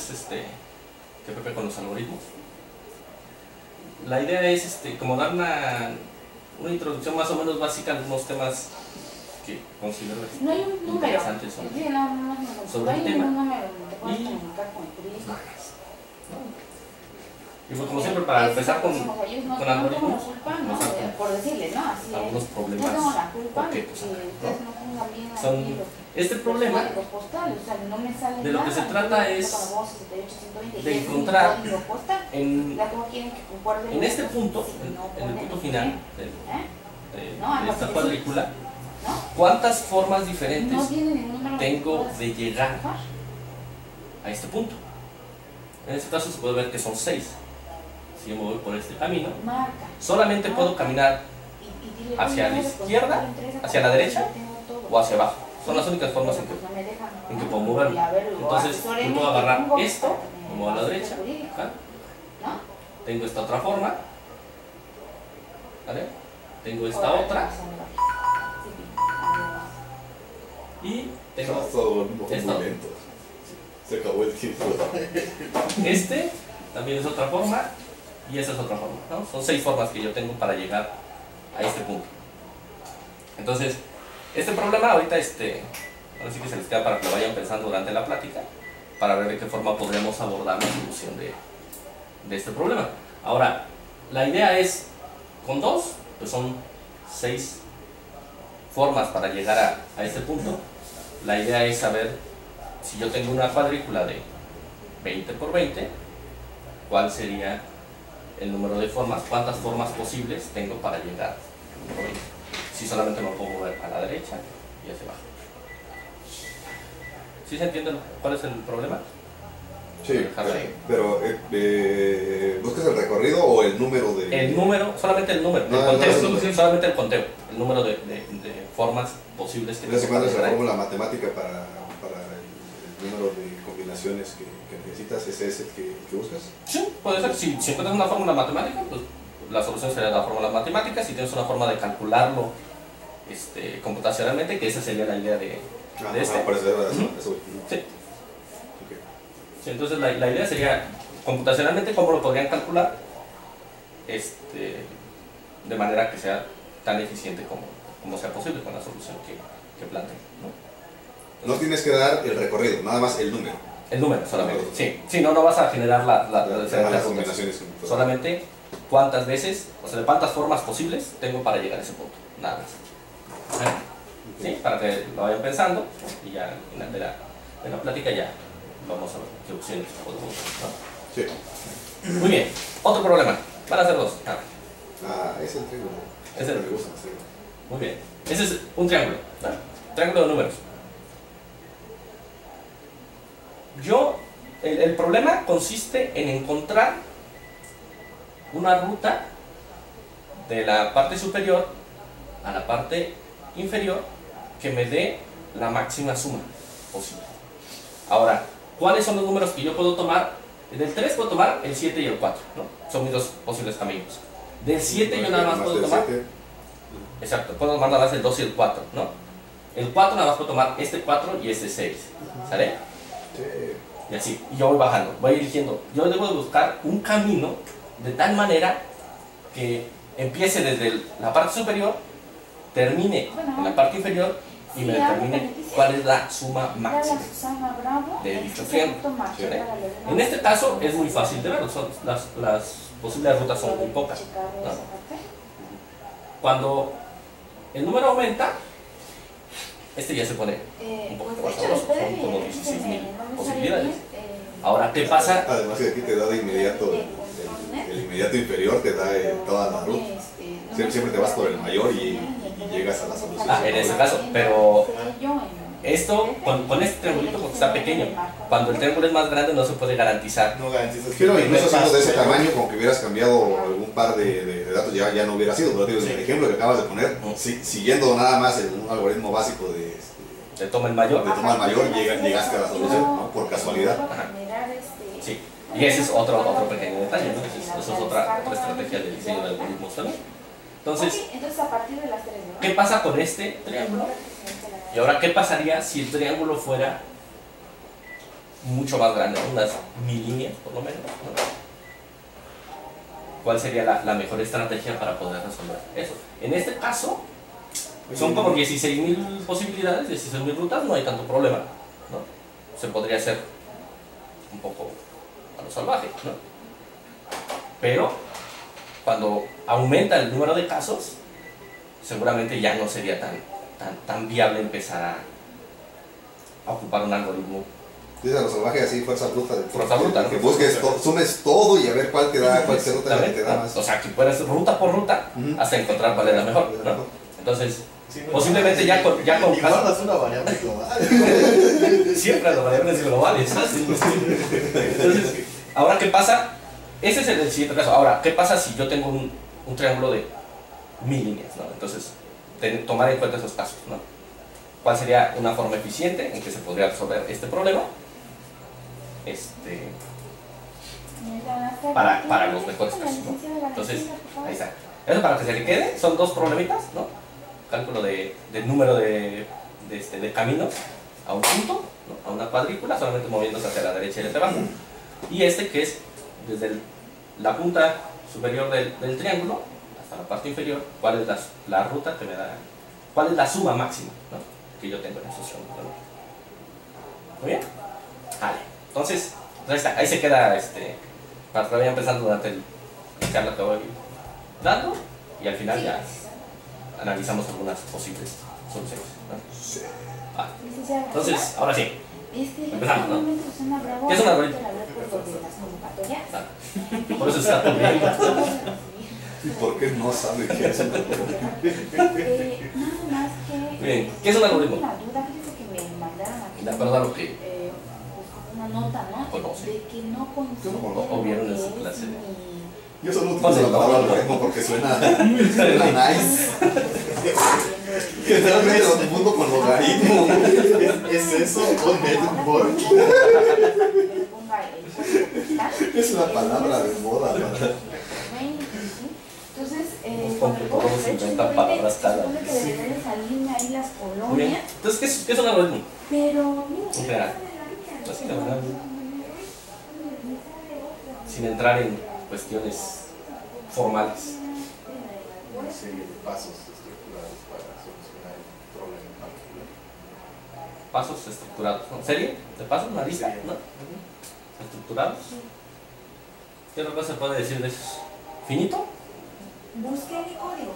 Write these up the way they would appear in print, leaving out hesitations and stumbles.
que Pepe con los algoritmos. La idea es como dar una introducción más o menos básica a algunos temas que considero no hay un número interesantes sobre el tema. Un número donde te puedes comunicar con el turismo. Y pues, como siempre, para empezar con algoritmos, por decirles, ¿no? Así algunos problemas. No tengo la culpa Porque, que ustedes no pongan bien son este problema postales, o sea, no me sale de lo que nada, se trata es de encontrar en este punto, en el punto final de esta cuadrícula, cuántas formas diferentes tengo de llegar a este punto. En este caso se puede ver que son 6. Si yo me voy por este camino, solamente puedo caminar hacia la izquierda, hacia la derecha o hacia abajo. Son las únicas formas en que puedo moverme. Entonces yo puedo agarrar esto, me muevo a la derecha, tengo esta otra forma, ¿vale? Tengo esta otra y tengo esta otra. Se acabó el tiempo. También es otra forma y esa es otra forma, ¿no? Son 6 formas que yo tengo para llegar a este punto. Entonces, este problema ahorita ahora sí que se les queda para que lo vayan pensando durante la plática, para ver de qué forma podremos abordar la solución de este problema. Ahora, la idea es, con 2, pues son 6 formas para llegar a este punto. La idea es saber, si yo tengo una cuadrícula de 20 por 20, ¿cuál sería el número de formas? ¿Cuántas formas posibles tengo para llegar al número 20? Si solamente me puedo mover a la derecha y hacia abajo. ¿Sí se entiende cuál es el problema? Sí, pero ¿buscas el recorrido o el número de...? El número, solamente el número, el conteo, solamente el conteo, el número de formas posibles que tengo. ¿Cuál es la fórmula matemática para el número de combinaciones que necesitas? ¿Es ese que buscas? Sí, puede ser. Si encuentras una fórmula matemática, pues la solución sería la fórmula matemática. Si tienes una forma de calcularlo computacionalmente, que esa sería la idea de eso. Sí. Sí, entonces la idea sería, computacionalmente, cómo lo podrían calcular de manera que sea tan eficiente como sea posible con la solución que planteen, ¿no? No tienes que dar el recorrido, nada más el número. El número solamente, sí, no vas a generar las combinaciones. Solamente cuántas veces, o sea, de cuántas formas posibles tengo para llegar a ese punto, nada más. ¿Sí? Para que lo vayan pensando y ya al final de la plática ya vamos a ver qué opciones podemos usar, ¿no? Sí. Muy bien, otro problema, van a ser 2. Es el triángulo. Es el me gusta. Muy bien, ese es un triángulo, ¿no? Triángulo de números. El problema consiste en encontrar una ruta de la parte superior a la parte inferior que me dé la máxima suma posible. Ahora, ¿cuáles son los números que yo puedo tomar? Del 3 puedo tomar el 7 y el 4, ¿no? Son mis 2 posibles caminos. Del 7 yo nada más puedo tomar... Exacto, puedo tomar nada más el 2 y el 4, ¿no? El 4 nada más puedo tomar este 4 y este 6, ¿sale? Sí. Y así, y yo voy bajando, voy eligiendo. Yo debo de buscar un camino de tal manera que empiece desde la parte superior, termine en la parte inferior y me determine cuál es la suma máxima de dicho triángulo. ¿Vale? En este caso es muy fácil de ver, las posibles rutas son muy pocas, ¿no? Cuando el número aumenta, ya se pone un poco más sabroso, son como 16.000 posibilidades. Ahora, ¿qué pasa? Además que aquí te da de inmediato, el inmediato inferior te da toda la ruta. Siempre te vas por el mayor y llegas a la solución. En ese caso, pero esto, con este triangulito porque está pequeño, cuando el triángulo es más grande no se puede garantizar. No garantizas. Pero incluso siendo de ese tamaño, como que hubieras cambiado algún par de datos, ya no hubiera sido. Pero digo, el ejemplo que acabas de poner, siguiendo nada más un algoritmo básico de toma el mayor, llegaste a la solución, ¿no? Por casualidad. Sí, y ese es otro pequeño detalle, ¿no? Eso es otra estrategia de diseño de algoritmos también. Entonces, a partir de las 3, ¿no? ¿Qué pasa con este triángulo? Y ahora, ¿qué pasaría si el triángulo fuera mucho más grande, ¿no? Unas 1000 líneas por lo menos, ¿no? ¿Cuál sería la mejor estrategia para poder resolver eso? En este caso, son como 16.000 posibilidades, 16.000 rutas, no hay tanto problema, ¿no? Se podría hacer un poco a lo salvaje, ¿no? Pero cuando aumenta el número de casos, seguramente ya no sería tan viable empezar a ocupar un algoritmo. Dice a lo salvaje así, fuerza bruta. Fuerza bruta, ¿no? Que busques, sumes todo y a ver cuál te da, cuál ruta es la que te da más. O sea, que puedes ruta por ruta hasta encontrar cuál es la mejor, ¿no? Entonces, Sí, no, posiblemente ya con y guardas una variable global. siempre las variables globales. Entonces, ahora, ¿qué pasa? Ese es el siguiente caso. Ahora, ¿qué pasa si yo tengo un triángulo de 1000 líneas, ¿no? Entonces, tomar en cuenta esos casos, ¿no? ¿Cuál sería una forma eficiente en que se podría resolver este problema? Para los mejores casos, ¿no? Entonces, ahí está. Eso para que se le quede, son dos problemitas, ¿no? Cálculo de número de caminos a un punto, ¿no? A una cuadrícula, solamente moviéndose hacia la derecha y hacia abajo. Y que es desde la punta superior del triángulo hasta la parte inferior, cuál es la ruta que me da, cuál es la suma máxima, ¿no? Que yo tengo en esos triángulos, ¿no? ¿Muy bien? Vale. Entonces, ahí se queda, para que vayan pensando durante la charla que voy dando, y al final ya analizamos algunas posibles soluciones, ¿no? Vale. Entonces, ahora sí, empezamos, ¿no? ¿Qué es un algoritmo? Por eso está todo bien. ¿Y por qué no sabe qué es un algoritmo? Bien, ¿qué es un algoritmo? Una duda, fíjese que me mandaron aquí. De acuerdo a lo que Una nota, ¿no? conoce. De que no o vieron en su considero clase. Yo solo utilizo la palabra algoritmo porque suena nice. Generalmente lo confundo con logaritmo. ¿Es eso o network? Es una palabra de moda. Entonces, Como que todos inventan palabras cada supone que deberían de salirme ahí las Muy bien. colonias, Entonces, ¿qué es un algoritmo? pero En general. Así de verdad. Sin entrar en cuestiones formales. Una serie de pasos estructurados para solucionar el problema en particular. Pasos estructurados, ¿no? ¿Serie de pasos? ¿Una lista? ¿No? Estructurados. ¿Qué otra cosa se puede decir de esos? ¿Finito? busqué el código.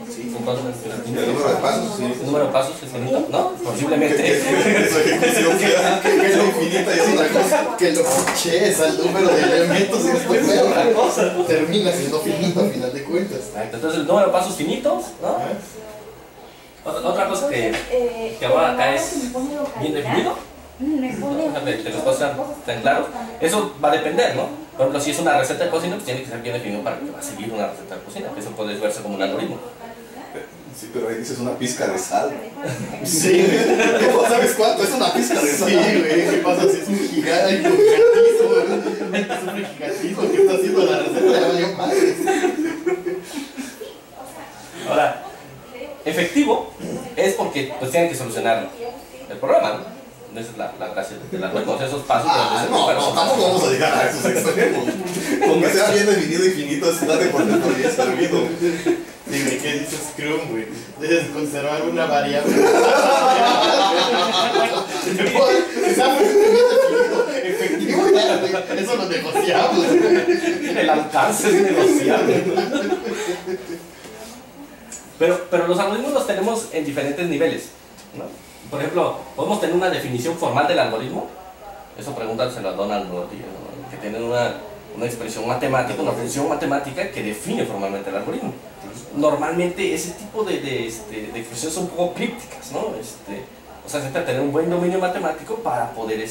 Sí, El número de pasos, sí. ¿El número de pasos es finito? ¿No? Posiblemente. Su ejecución que es infinita y es una cosa. Que lo fiches al número de elementos y después Es otra cosa. termina siendo finito a final de cuentas. Entonces, el número de pasos finitos, ¿no? Otra cosa que ahora acá es bien definido. Que las cosas estén claras. Eso va a depender, ¿no? Por ejemplo, si es una receta de cocina, pues tiene que ser bien definido para que va a seguir una receta de cocina. Eso puede verse como un algoritmo. Sí, pero ahí dices una pizca de sal. Sí, ¿Cómo sabes cuánto es una pizca de sí, sal? güey. ¿Qué pasa si es un gigantismo? Es un gigantismo que está haciendo la receta de Mario Madres. Ahora, efectivo es porque pues tienen que solucionar el problema, ¿no? Esa es la gracia del algoritmo, o sea, esos pasos. No, tampoco vamos a llegar a esos extremos. Con que sea bien definido y finito, es date por dentro y es servido. Sí, güey, ¿qué dice Scrum, güey? Debes conservar una variable. Está bien definido, efectivo, ya, güey. Eso lo negociamos. El alcance es negociable. Pero los algoritmos los tenemos en diferentes niveles, ¿no? Por ejemplo, ¿podemos tener una definición formal del algoritmo? Eso pregúntanselo a Donald North, que tiene una expresión matemática, una función matemática que define formalmente el algoritmo. Normalmente ese tipo de expresiones son un poco crípticas, ¿no? O sea, se trata de tener un buen dominio matemático para poder,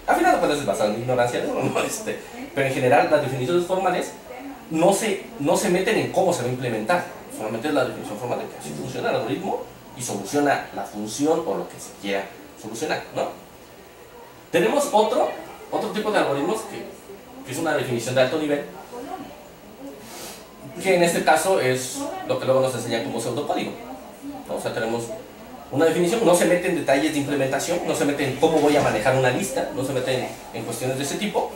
al final de cuentas es basado en ignorancia, ¿no? Pero en general las definiciones formales no se meten en cómo se va a implementar, solamente es la definición formal de que así funciona el algoritmo y soluciona la función o lo que se quiera solucionar, ¿no? Tenemos otro tipo de algoritmos que es una definición de alto nivel, que en este caso es lo que luego nos enseñan como pseudocódigo, ¿no? O sea, tenemos una definición, no se mete en detalles de implementación, no se mete en cómo voy a manejar una lista, no se mete en cuestiones de ese tipo,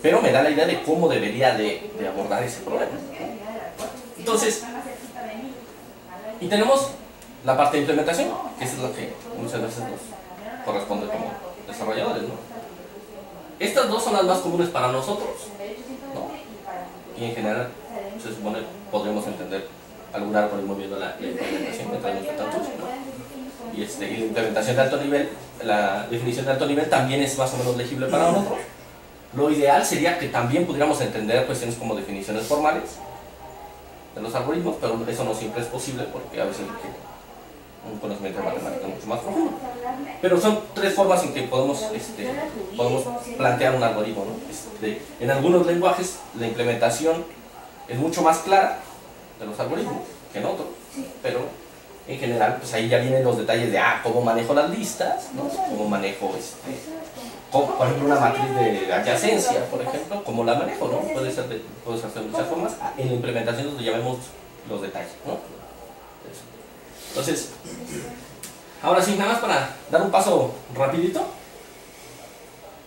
pero me da la idea de cómo debería de abordar ese problema. Entonces, y tenemos la parte de implementación, que es lo que muchas veces nos corresponde como desarrolladores, ¿no? Estas dos son las más comunes para nosotros, ¿no? Y en general, se supone, podremos entender algún algoritmo viendo la implementación de tantos, ¿no? Y la implementación de alto nivel, la definición de alto nivel también es más o menos legible para nosotros. Lo ideal sería que también pudiéramos entender cuestiones como definiciones formales de los algoritmos, pero eso no siempre es posible porque a veces requiere un conocimiento de matemática mucho más profundo. Pero son tres formas en que podemos plantear un algoritmo, ¿no? En algunos lenguajes la implementación es mucho más clara de los algoritmos que en otros, pero en general pues ahí ya vienen los detalles de cómo manejo las listas, ¿no? Cómo manejo por ejemplo una matriz de adyacencia, por ejemplo, cómo la manejo, ¿no? Puede ser de muchas formas. En la implementación nos llamemos los detalles, ¿no? Entonces, ahora sí, nada más para dar un paso rapidito.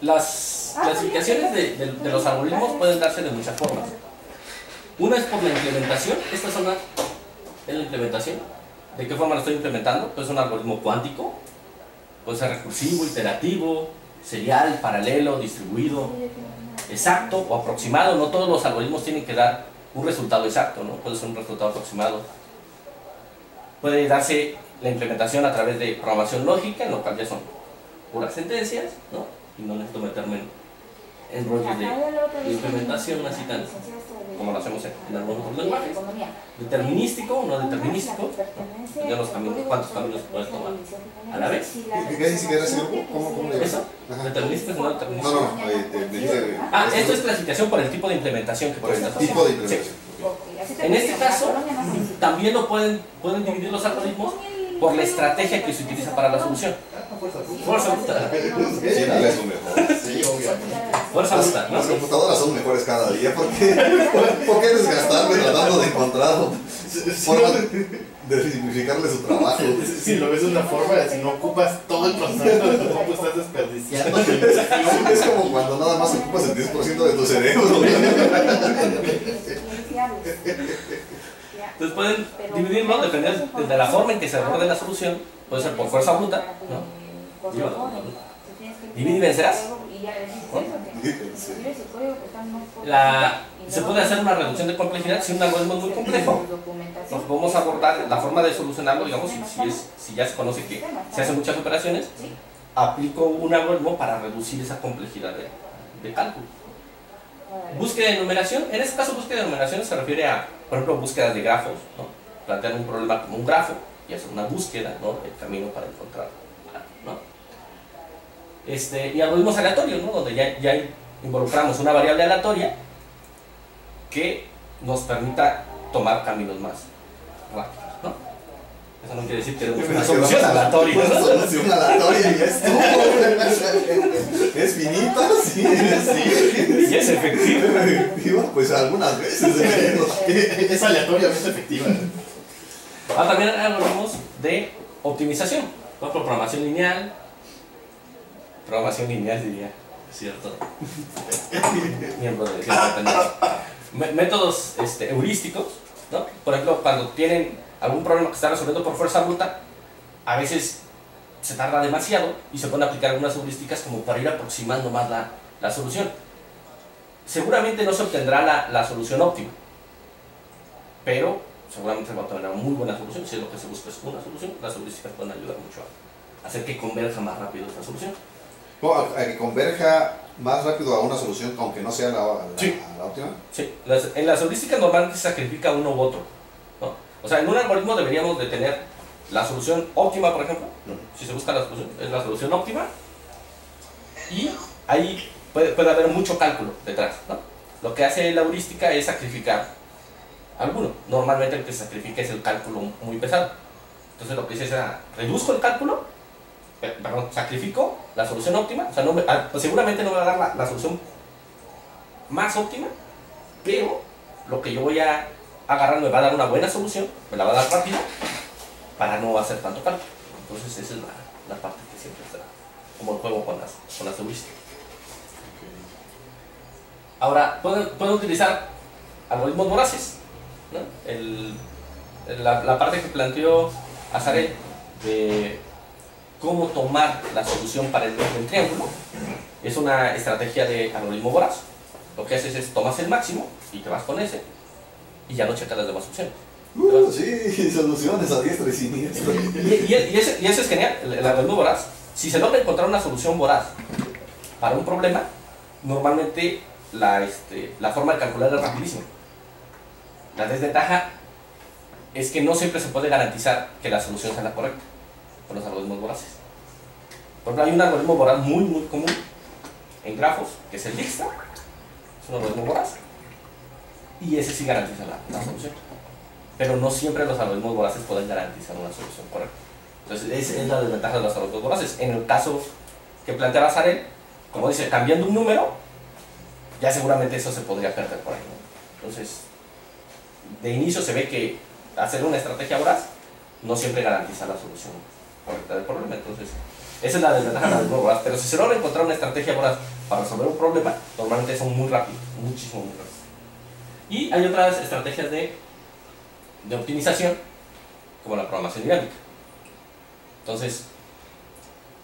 Las clasificaciones de los algoritmos pueden darse de muchas formas. Una es por la implementación. Esta es la implementación. ¿De qué forma lo estoy implementando? Pues un algoritmo cuántico, puede ser recursivo, iterativo, serial, paralelo, distribuido, exacto o aproximado. No todos los algoritmos tienen que dar un resultado exacto, ¿no? Puede ser un resultado aproximado. Puede darse la implementación a través de programación lógica, en lo cual ya son puras sentencias, ¿no? Y no necesito meterme en rollos de implementación así tan como lo hacemos en algunos otros lenguajes. Determinístico o no determinístico, ¿no? Ya los caminos, ¿cuántos caminos puedes tomar a la vez? ¿Qué dice que era ese grupo? ¿Cómo le ¿Eso? ¿Determinístico o no determinístico? No, me dice... Esto es clasificación por el tipo de implementación que Por el puedes hacer. tipo de implementación. Sí. En este caso, también lo pueden dividir los algoritmos por la estrategia que se utiliza para la solución. Fuerza bruta. Siempre es lo mejor. Sí, obviamente. Fuerza bruta, ¿no? Las computadoras son mejores cada día. ¿Por qué desgastarme tratando de encontrar formas de simplificarle su trabajo? Si lo ves de una forma, si no ocupas todo el proceso de tu tiempo, estás desperdiciando. Es como cuando nada más ocupas el 10% de tu cerebro. Entonces pueden dividirlo, depende de la forma en que se aborde la solución. Puede ser por fuerza bruta, ¿no? Divide y vencerás. Se puede hacer una reducción de complejidad si un algoritmo es muy complejo. Nos podemos abordar la forma de solucionarlo, digamos, si ya se conoce que se hacen muchas operaciones, aplico un algoritmo para reducir esa complejidad de cálculo. Búsqueda de enumeración. En este caso, búsqueda de enumeración se refiere a, por ejemplo, búsquedas de grafos, ¿no? Plantear un problema como un grafo y hacer una búsqueda, ¿no? El camino para encontrar, ¿no? Y algoritmos aleatorios, ¿no? Donde ya involucramos una variable aleatoria que nos permita tomar caminos más rápidos, ¿no? Eso no quiere decir que demos una solución aleatoria, Una ¿no? solución aleatoria y ya estuvo. Es finita, sí. Y es efectivo. Efectiva, pues algunas veces. Es aleatoriamente efectiva. También hay algoritmos de optimización, por ejemplo, programación lineal diría, es cierto, miembro de cierta dependencia. Métodos heurísticos, ¿no? Por ejemplo, cuando tienen algún problema que está resolviendo por fuerza bruta, a veces se tarda demasiado y se pueden aplicar algunas heurísticas como para ir aproximando más la solución. Seguramente no se obtendrá la solución óptima, pero seguramente se va a obtener una muy buena solución. Si es lo que se busca es una solución, las heurísticas pueden ayudar mucho a hacer que converja más rápido esta solución. A que converja más rápido a una solución, aunque no sea la óptima. Sí, en las heurísticas normalmente se sacrifica uno u otro, ¿no? O sea, en un algoritmo deberíamos de tener la solución óptima, por ejemplo. Si se busca la solución, es la solución óptima. Y ahí puede haber mucho cálculo detrás, ¿no? Lo que hace la heurística es sacrificar alguno. Normalmente el que se sacrifica es el cálculo muy pesado. Entonces lo que dice es, reduzco el cálculo, perdón, sacrifico la solución óptima. O sea, pues seguramente no me va a dar la solución más óptima, pero lo que yo voy a agarrar me va a dar una buena solución, me la va a dar rápido, para no hacer tanto cálculo. Entonces esa es la parte que siempre está como el juego con las heurísticas. Ahora, pueden utilizar algoritmos voraces, ¿no? La parte que planteó Azarel de cómo tomar la solución para el triángulo es una estrategia de algoritmo voraz. Lo que haces es tomas el máximo y te vas con ese y ya no checas las demás opciones. Sí, soluciones a diestra y siniestra. Y eso es genial, el algoritmo voraz. Si se logra encontrar una solución voraz para un problema, normalmente la forma de calcular es rapidísima. La desventaja es que no siempre se puede garantizar que la solución sea la correcta con los algoritmos voraces. Por ejemplo, hay un algoritmo voraz muy común en grafos, que es el Dijkstra. Es un algoritmo voraz. Y ese sí garantiza la solución. Pero no siempre los algoritmos voraces pueden garantizar una solución correcta. Entonces, esa es la desventaja de los algoritmos voraces. En el caso que plantea Azarel, como dice, cambiando un número, ya seguramente eso se podría perder por ahí, ¿no? Entonces, de inicio se ve que hacer una estrategia voraz no siempre garantiza la solución correcta del problema. Entonces, esa es la desventaja del algoritmo voraz. Pero si se logra encontrar una estrategia voraz para resolver un problema, normalmente son muy rápidos, muchísimo muy rápidos. Y hay otras estrategias de optimización, como la programación dinámica. Entonces,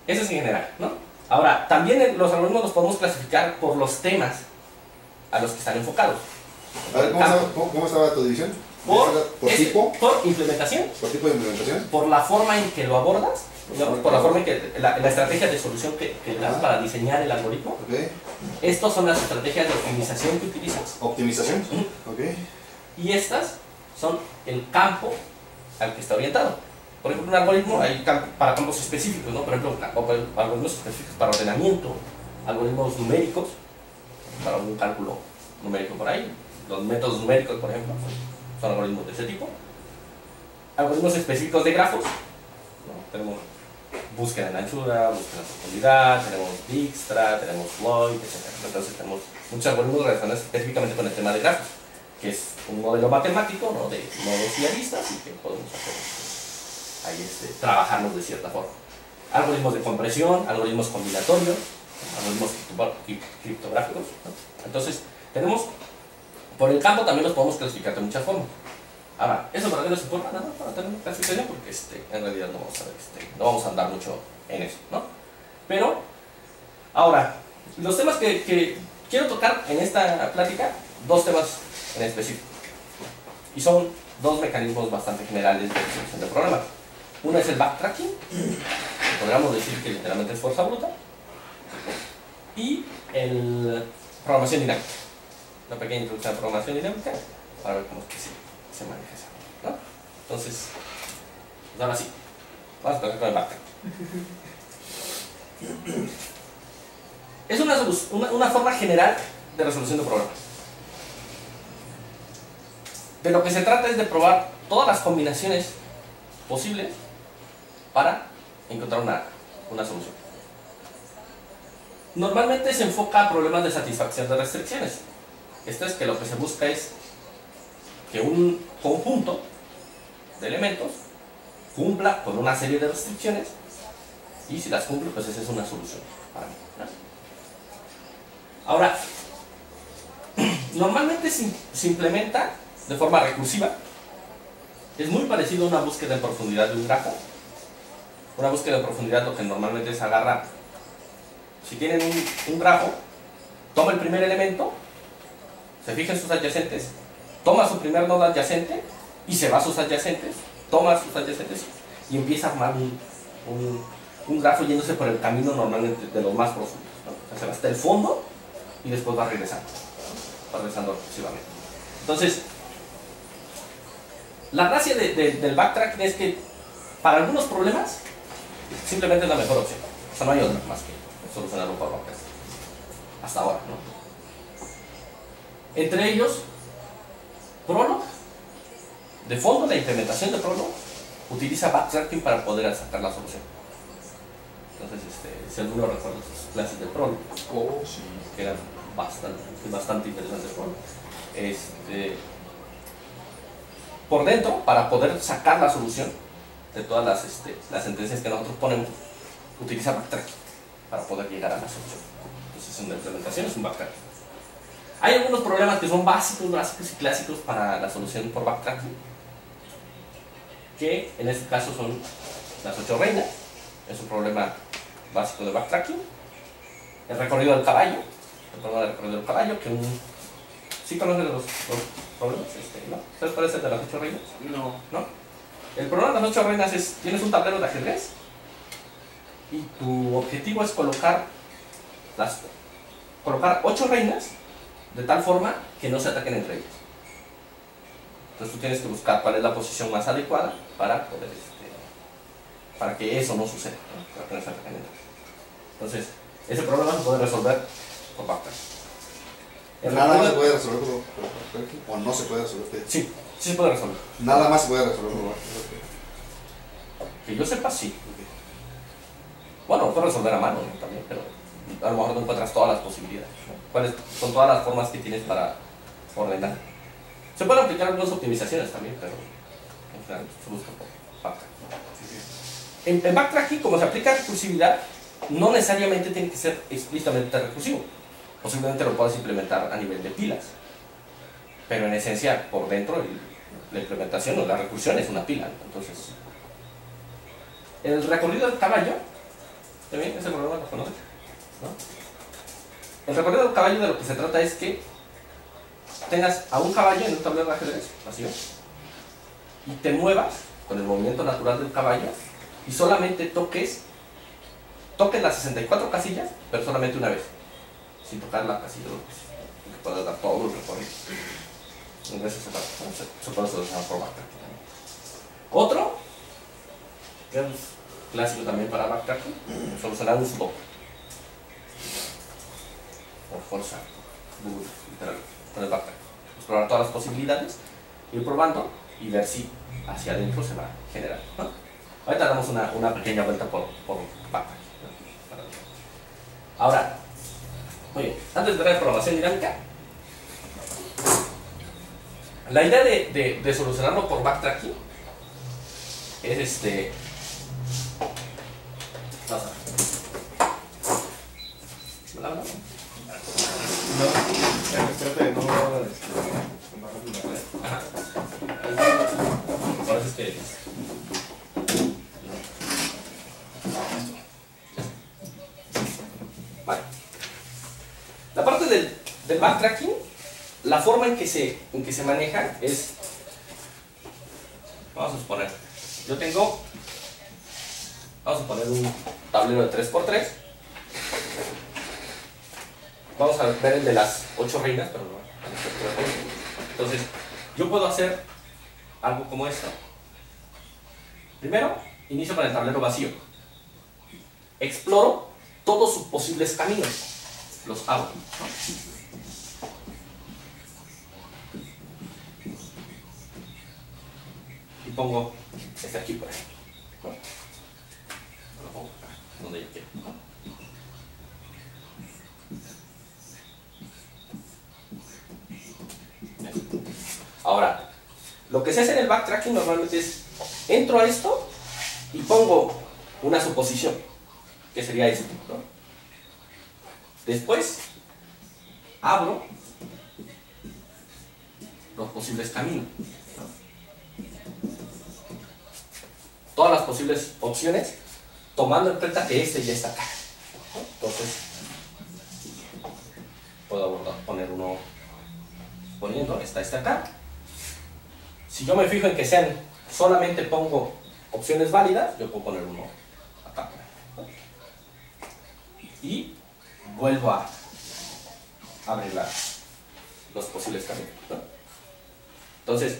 eso es en general, ¿no? Ahora, también los algoritmos los podemos clasificar por los temas a los que están enfocados. A ver, ¿cómo estaba tu división? ¿Por tipo? Por implementación. ¿Por tipo de implementación? Por la forma en que lo abordas, ¿no? Por la forma en que la estrategia de solución que das para diseñar el algoritmo. Okay. Estas son las estrategias de optimización que utilizas. Optimización. Okay. Y estas son el campo al que está orientado. Por ejemplo, un algoritmo hay para campos específicos, ¿no? Por ejemplo, algoritmos específicos para ordenamiento, algoritmos numéricos, para un cálculo numérico por ahí. Los métodos numéricos, por ejemplo, son algoritmos de ese tipo. Algoritmos específicos de grafos, ¿no? Tenemos búsqueda en anchura, búsqueda en profundidad, tenemos Dijkstra, tenemos Floyd, etc. Entonces tenemos muchos algoritmos relacionados específicamente con el tema de grafos, que es un modelo matemático, ¿no? De nodos y aristas y que podemos hacer ahí trabajarlos de cierta forma. Algoritmos de compresión, algoritmos combinatorios, algoritmos criptográficos, ¿no? Entonces tenemos, por el campo también los podemos clasificar de muchas formas. Ahora, ¿eso para qué nos importa? Nada, para tener una clasificación, porque en realidad no vamos a ver, no vamos a andar mucho en eso, ¿no? Pero, ahora, los temas que quiero tocar en esta plática, dos temas en específico. Y son dos mecanismos bastante generales de resolución de problemas. Uno es el backtracking, que podríamos decir que literalmente es fuerza bruta, y el programación dinámica. Una pequeña introducción a programación dinámica para ver cómo es que se maneja eso, ¿no? Entonces, pues ahora sí, vamos a empezar con el backtracking. Es una forma general de resolución de problemas. De lo que se trata es de probar todas las combinaciones posibles para encontrar una solución. Normalmente se enfoca a problemas de satisfacción de restricciones. Esto es que lo que se busca es que un conjunto de elementos cumpla con una serie de restricciones y si las cumple, pues esa es una solución para mí, ¿no? Ahora, normalmente se implementa de forma recursiva. Es muy parecido a una búsqueda en profundidad de un grafo. Una búsqueda en profundidad lo que normalmente es agarrar, si tienen un grafo, toma el primer elemento, se fija en sus adyacentes, toma su primer nodo adyacente y se va a sus adyacentes, toma sus adyacentes y empieza a armar un grafo yéndose por el camino normalmente de los más profundos, ¿no? O sea, se va hasta el fondo y después va regresando recursivamente. Entonces, la gracia del backtracking es que para algunos problemas simplemente es la mejor opción. O sea, no hay otra más que solucionarlo por backtracking. Hasta ahora, ¿no? Entre ellos, Prolog, de fondo, la implementación de Prolog utiliza backtracking para poder sacar la solución. Entonces, si alguno recuerda sus clases de Prolog, Sí. que eran bastante interesantes Prolog. Por dentro, para poder sacar la solución, de todas las sentencias que nosotros ponemos, utiliza backtracking para poder llegar a la solución. Entonces, en la implementación es un backtracking. Hay algunos problemas que son básicos y clásicos para la solución por backtracking, que en este caso son las 8 reinas. Es un problema básico de backtracking. El recorrido del caballo, el problema del recorrido del caballo, que ¿sí conocen los problemas? ¿No? ¿Sabes cuál es el de las 8 reinas? ¿No? El problema de las 8 reinas es, tienes un tablero de ajedrez y tu objetivo es colocar 8 reinas de tal forma que no se ataquen entre ellas. Entonces tú tienes que buscar cuál es la posición más adecuada para poder, para que eso no suceda, ¿no? Para que no se ataquen entre ellas. Entonces, ese problema se puede resolver por backtracking. ¿Nada más se puede resolver por backtracking? ¿O no se puede resolver? Sí, sí se puede resolver. Nada más se puede resolver por backtracking. Que yo sepa, sí. Bueno, lo puedes resolver a mano, ¿no? También, pero a lo mejor no encuentras todas las posibilidades, ¿no? ¿Cuáles son todas las formas que tienes para ordenar? Se pueden aplicar algunas optimizaciones también, pero en general se busca por backtracking. En backtracking, como se aplica recursividad, no necesariamente tiene que ser explícitamente recursivo. Posiblemente lo puedas implementar a nivel de pilas, pero en esencia, por dentro, la implementación o la recursión es una pila, ¿no? Entonces, el recorrido del caballo, también ese problema lo conoces, ¿no? El recorrido del caballo, de lo que se trata es que tengas a un caballo en un tablero de ajedrez vacío y te muevas con el movimiento natural del caballo y solamente toques las 64 casillas, pero solamente una vez, sin tocar la casilla 2 veces, que puedas dar todo el recorrido. Entonces se puede solucionar por backtracking. Otro, que es clásico también para backtracking, solucionar un sudoku o fuerza, literal, con el backtracking. Explorar todas las posibilidades, ir probando y ver si hacia adentro se va a generar, ¿no? Ahorita damos una pequeña vuelta por backtracking, ¿no? Ahora, muy bien, antes de ver la programación dinámica, la idea de solucionarlo por backtracking es vamos a ver. ¿La verdad? No, trata de no Ajá. Por eso es que vale. La parte del backtracking, la forma en que se maneja es, vamos a suponer, vamos a poner un tablero de 3×3. Vamos a ver el de las 8 reinas, pero no. Entonces, yo puedo hacer algo como esto. Primero, inicio con el tablero vacío. Exploro todos sus posibles caminos. Los abro, ¿no? Y pongo este aquí, por ejemplo, ¿no? Lo pongo acá, donde yo quiero, ¿no? Ahora, lo que se hace en el backtracking normalmente es, entro a esto y pongo una suposición, que sería esto, ¿no? Después, abro los posibles caminos, ¿no? Todas las posibles opciones, tomando en cuenta que este ya está acá, ¿no? Entonces, puedo poner uno, poniendo este acá. Si yo me fijo en que sean, solamente pongo opciones válidas, yo puedo poner uno acá, ¿no? Y vuelvo a abrir los posibles caminos, ¿no? Entonces,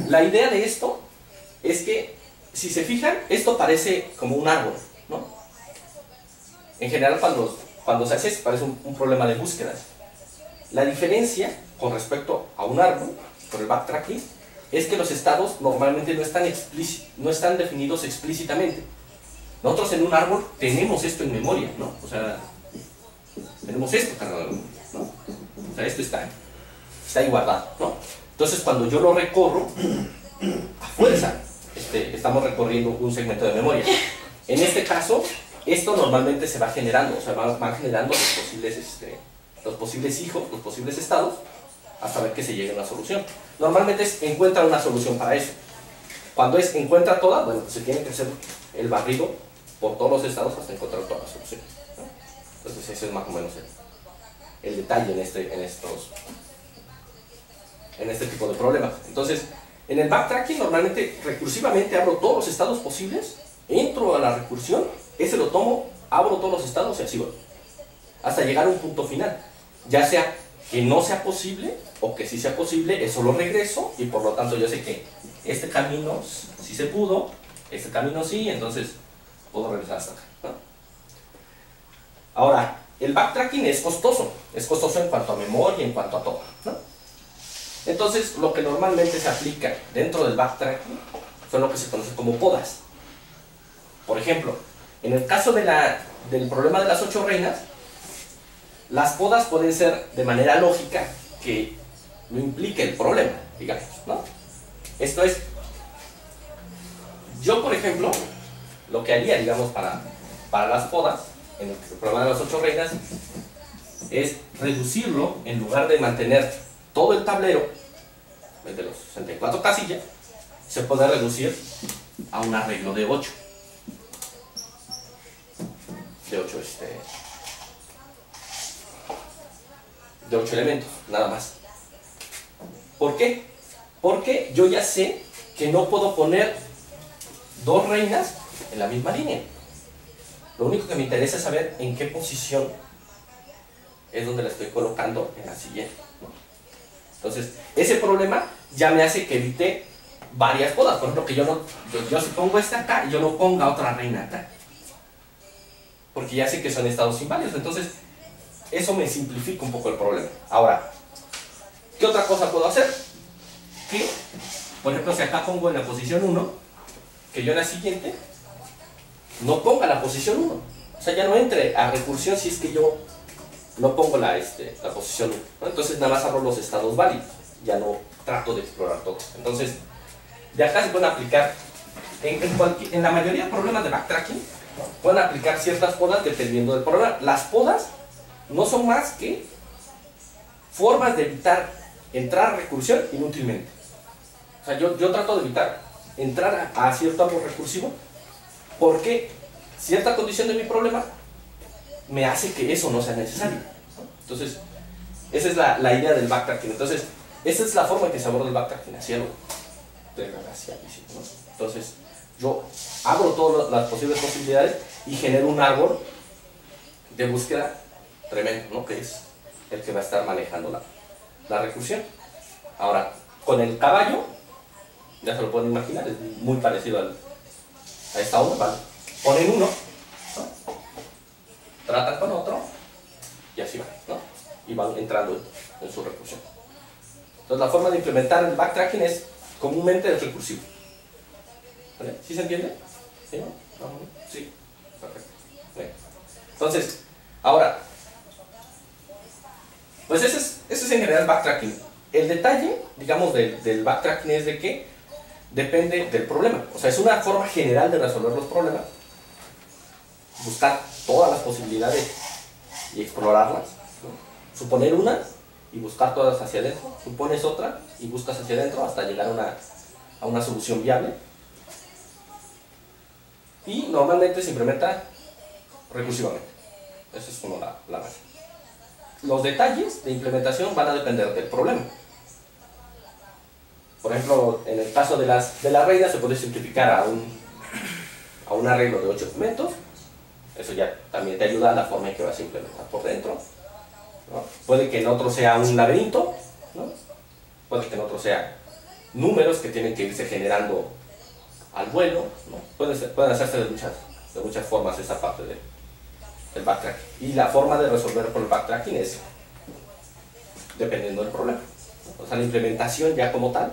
la idea de esto es que, si se fijan, esto parece como un árbol, ¿no? En general, cuando se hace, parece un problema de búsquedas. La diferencia con respecto a un árbol, por el backtracking, es que los estados normalmente no están definidos explícitamente. Nosotros en un árbol tenemos esto en memoria, ¿no? O sea, tenemos esto cargado en memoria, ¿no? O sea, esto está ahí guardado, ¿no? Entonces, cuando yo lo recorro, a fuerza, estamos recorriendo un segmento de memoria. En este caso, esto normalmente se va generando, o sea, van generando los posibles hijos, los posibles estados, hasta ver que se llegue a una solución. Normalmente encuentra una solución para eso. Cuando encuentra todas, bueno, pues se tiene que hacer el barrido por todos los estados hasta encontrar todas las soluciones, ¿no? Entonces ese es más o menos el detalle en este tipo de problemas. Entonces, en el backtracking normalmente recursivamente abro todos los estados posibles, entro a la recursión, ese lo tomo, abro todos los estados y así voy, hasta llegar a un punto final. Ya sea que no sea posible o que sí sea posible, eso lo regreso y por lo tanto yo sé que este camino sí se pudo, este camino sí, entonces puedo regresar hasta acá, ¿no? Ahora, el backtracking es costoso en cuanto a memoria, en cuanto a todo, ¿no? Entonces, lo que normalmente se aplica dentro del backtracking son lo que se conoce como podas. Por ejemplo, en el caso del problema de las 8 reinas, las podas pueden ser de manera lógica que no implique el problema, digamos, ¿no? Esto es, yo por ejemplo, lo que haría, digamos, para las podas, en el problema de las 8 reinas, es reducirlo, en lugar de mantener todo el tablero, el de los 64 casillas, se puede reducir a un arreglo de 8. De 8 elementos, nada más. ¿Por qué? Porque yo ya sé que no puedo poner 2 reinas en la misma línea. Lo único que me interesa es saber en qué posición es donde la estoy colocando en la siguiente, ¿no? Entonces, ese problema ya me hace que evite varias podas. Por ejemplo, que yo si pongo esta acá, yo no ponga otra reina acá, porque ya sé que son estados inválidos. Entonces, eso me simplifica un poco el problema. Ahora, ¿qué otra cosa puedo hacer? Que, por ejemplo, si acá pongo en la posición 1, que yo en la siguiente no ponga la posición 1. O sea, ya no entre a recursión si es que yo no pongo la posición 1, ¿no? Entonces nada más abro los estados válidos, ya no trato de explorar todo. Entonces, de acá se pueden aplicar, en la mayoría de problemas de backtracking, pueden aplicar ciertas podas dependiendo del problema. Las podas no son más que formas de evitar entrar a recursión inútilmente. O sea, yo trato de evitar entrar a cierto árbol recursivo porque cierta condición de mi problema me hace que eso no sea necesario, ¿no? Entonces, esa es la idea del backtracking. Entonces, esa es la forma en que se aborda el backtracking, hacia algo desgraciadísimo, ¿no? Entonces, yo abro todas las posibles posibilidades y genero un árbol de búsqueda tremendo, ¿no? Que es el que va a estar manejando la recursión. Ahora, con el caballo, ya se lo pueden imaginar, es muy parecido a esta obra, ¿vale? Ponen uno, ¿no? Tratan con otro y así van, ¿no? Y van entrando en su recursión. Entonces, la forma de implementar el backtracking es comúnmente es recursivo. ¿Vale? ¿Sí se entiende? ¿Sí? ¿No? Sí. Perfecto. Bien. Entonces, ahora, pues ese es en general backtracking. El detalle, digamos, del backtracking es de que depende del problema. O sea, es una forma general de resolver los problemas. Buscar todas las posibilidades y explorarlas, ¿no? Suponer una y buscar todas hacia adentro. Supones otra y buscas hacia adentro hasta llegar a una solución viable. Y normalmente se implementa recursivamente. Esa es como la base. Los detalles de implementación van a depender del problema. Por ejemplo, en el caso de las reinas se puede simplificar a un arreglo de 8 elementos. Eso ya también te ayuda a la forma en que vas a implementar por dentro, ¿no? Puede que en otro sea un laberinto, ¿no? Puede que en otro sea números que tienen que irse generando al vuelo, ¿no? Pueden hacerse de muchas formas esa parte del backtracking. Y la forma de resolver por el backtracking es dependiendo del problema. O sea, la implementación ya como tal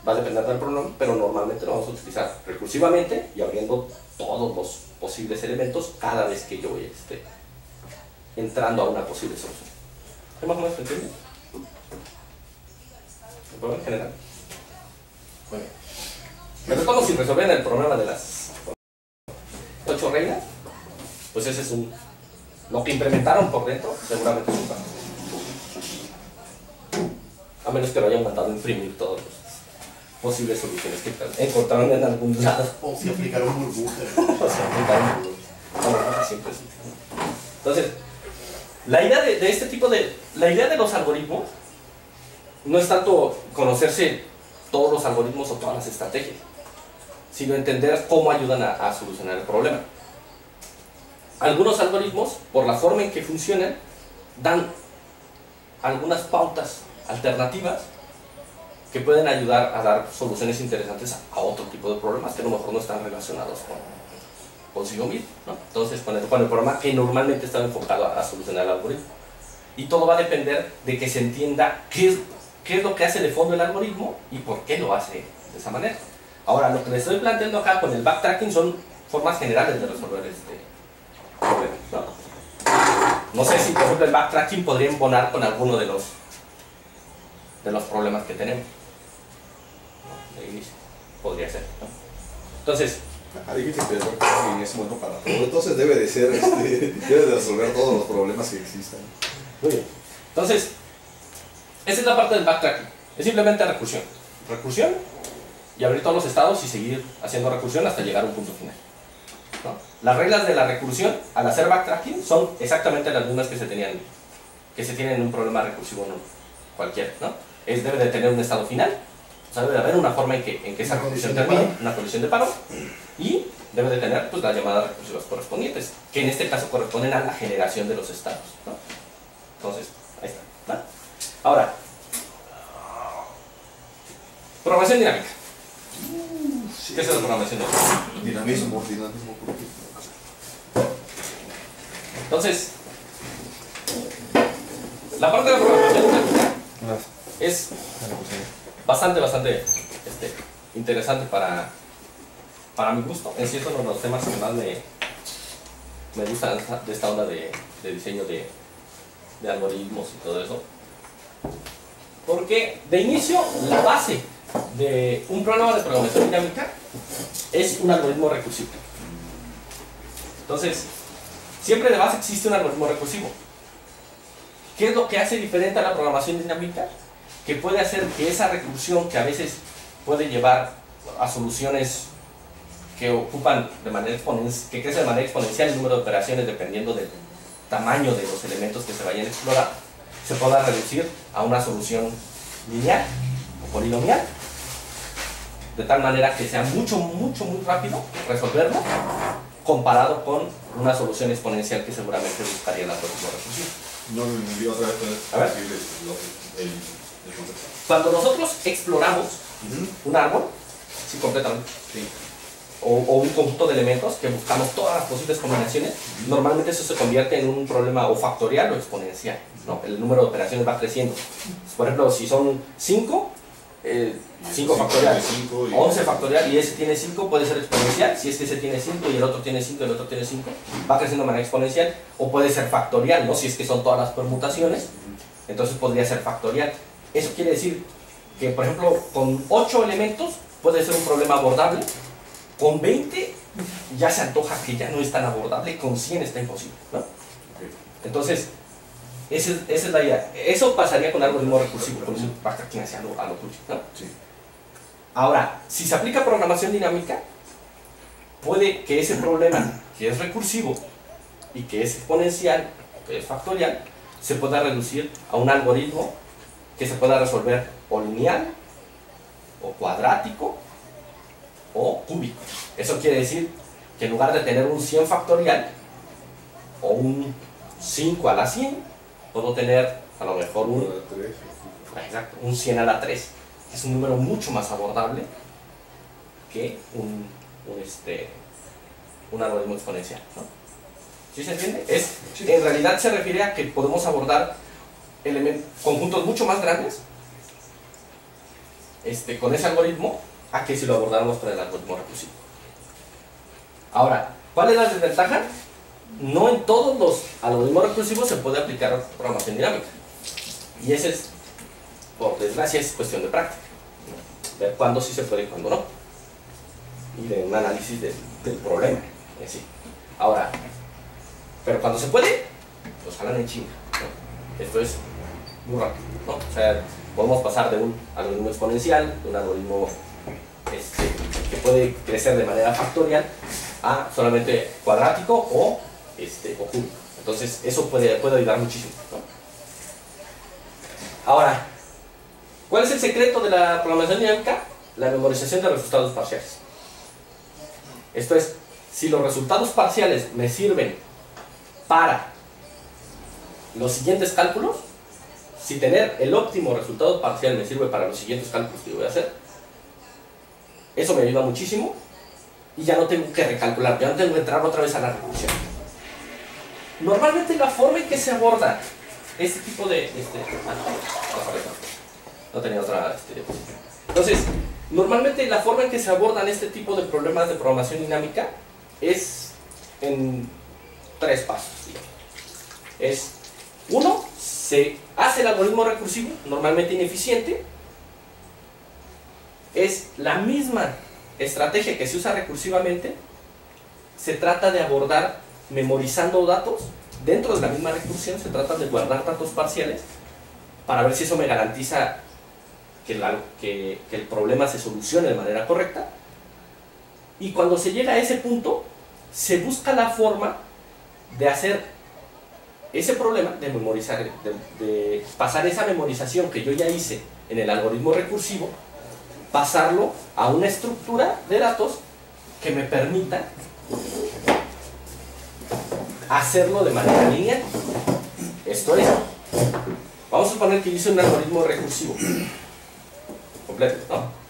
va a depender del problema, pero normalmente lo vamos a utilizar recursivamente y abriendo todos los posibles elementos cada vez que yo voy entrando a una posible solución. ¿Qué más o menos entiendes? ¿El problema en general? Muy bien. Pero cuando si resolvían el problema de las 8 reglas, pues ese es lo que implementaron por dentro, seguramente es un fallo. A menos que lo hayan mandado a imprimir todas las posibles soluciones que encontraron en algún lado. O si aplicaron burbuja. O sea, aplicaron burbuja. Siempre sí. Entonces, la idea de este tipo la idea de los algoritmos no es tanto conocerse todos los algoritmos o todas las estrategias, sino entender cómo ayudan a solucionar el problema. Algunos algoritmos, por la forma en que funcionan, dan algunas pautas alternativas que pueden ayudar a dar soluciones interesantes a otro tipo de problemas que a lo mejor no están relacionados consigo mismo, ¿no? Entonces, con el problema que normalmente está enfocado a solucionar el algoritmo. Y todo va a depender de que se entienda qué es lo que hace de fondo el algoritmo y por qué lo hace de esa manera. Ahora, lo que les estoy planteando acá con el backtracking son formas generales de resolver este problema, ¿no? No sé si, por ejemplo, el backtracking podría embonar con alguno de los problemas que tenemos. De inicio, podría ser, ¿no? Entonces, difícil que el backtracking es bueno para todo. Entonces debe de ser, debe de resolver todos los problemas que existan. muy bien. Entonces, esa es la parte del backtracking. Es simplemente recursión. Recursión y abrir todos los estados y seguir haciendo recursión hasta llegar a un punto final, ¿no? Las reglas de la recursión al hacer backtracking son exactamente las mismas que se tienen en un problema recursivo cualquiera, ¿no? Debe de tener un estado final, o sea, debe de haber una forma en que esa recursión termine, una condición de paro, y debe de tener pues, las llamadas recursivas correspondientes, que en este caso corresponden a la generación de los estados, ¿no? Entonces, ahí está, ¿no? Ahora, programación dinámica. ¿Qué es la programación dinámica? Dinamismo, ¿por qué? Entonces, la parte de la programación dinámica es bastante interesante para mi gusto. En sí, es uno de los temas que más me gustan de esta onda de diseño de algoritmos y todo eso. Porque de inicio, la base de un programa de programación dinámica es un algoritmo recursivo. Entonces, siempre de base existe un algoritmo recursivo. ¿Qué es lo que hace diferente a la programación dinámica? Que puede hacer que esa recursión, que a veces puede llevar a soluciones que ocupan que crece de manera exponencial el número de operaciones dependiendo del tamaño de los elementos que se vayan a explorar, se pueda reducir a una solución lineal o polinomial, de tal manera que sea muy rápido resolverlo comparado con una solución exponencial que seguramente buscaría el algoritmo recursivo. No me envió otra vez A ver. el concepto. Cuando nosotros exploramos un árbol, sí, completamente, Sí. o un conjunto de elementos que buscamos todas las posibles combinaciones, normalmente eso se convierte en un problema o factorial o exponencial, ¿no? El número de operaciones va creciendo. Por ejemplo, si son 5, 5 factorial, 11 factorial y ese tiene 5, puede ser exponencial. Si es que ese tiene 5 y el otro tiene 5 y el otro tiene 5, va creciendo de manera exponencial. O puede ser factorial, ¿no? Si es que son todas las permutaciones, entonces podría ser factorial. Eso quiere decir que, por ejemplo, con 8 elementos puede ser un problema abordable. Con 20 ya se antoja que ya no es tan abordable, con 100 está imposible, ¿no? Entonces, esa es la idea. Eso pasaría con algoritmo recursivo, con un backtracking hacia a lo tuyo, ¿no? Sí. Ahora, si se aplica programación dinámica, puede que ese problema, que es recursivo y que es exponencial, que es factorial, se pueda reducir a un algoritmo que se pueda resolver o lineal, o cuadrático, o cúbico. Eso quiere decir que en lugar de tener un 100 factorial o un 5 a la 100, puedo tener a lo mejor un 100 a la 3, que es un número mucho más abordable que un algoritmo exponencial, ¿no? ¿Sí se entiende? En realidad se refiere a que podemos abordar conjuntos mucho más grandes con ese algoritmo a que si lo abordáramos con el algoritmo recursivo. Ahora, ¿cuál es la desventaja? No en todos los algoritmos recursivos se puede aplicar programación dinámica. Y ese es, por desgracia, es cuestión de práctica. Ver cuándo sí se puede y cuándo no. y de un análisis del problema en sí. Ahora, pero cuando se puede, pues jalan en chinga, ¿no? Esto es muy rápido, ¿no? O sea, podemos pasar de un algoritmo exponencial, de un algoritmo que puede crecer de manera factorial, a solamente cuadrático o cúbico. Entonces, eso puede ayudar muchísimo, ¿no? Ahora, ¿cuál es el secreto de la programación dinámica? La memorización de resultados parciales. Esto es, si los resultados parciales me sirven para los siguientes cálculos, si tener el óptimo resultado parcial me sirve para los siguientes cálculos que yo voy a hacer, eso me ayuda muchísimo y ya no tengo que recalcular, ya no tengo que entrar otra vez a la recursión. Normalmente la forma en que se aborda este tipo de... no tenía otra... Entonces, normalmente la forma en que se abordan este tipo de problemas de programación dinámica es en 3 pasos, digamos. Es, uno, se hace el algoritmo recursivo, normalmente ineficiente. Es la misma estrategia que se usa recursivamente. Se trata de abordar memorizando datos. Dentro de la misma recursión se trata de guardar datos parciales para ver si eso me garantiza que el problema se solucione de manera correcta. Y cuando se llega a ese punto, se busca la forma de hacer ese problema, de memorizar, de pasar esa memorización que yo ya hice en el algoritmo recursivo, pasarlo a una estructura de datos que me permita hacerlo de manera lineal. Esto es, vamos a suponer que hice un algoritmo recursivo completo, ¿no?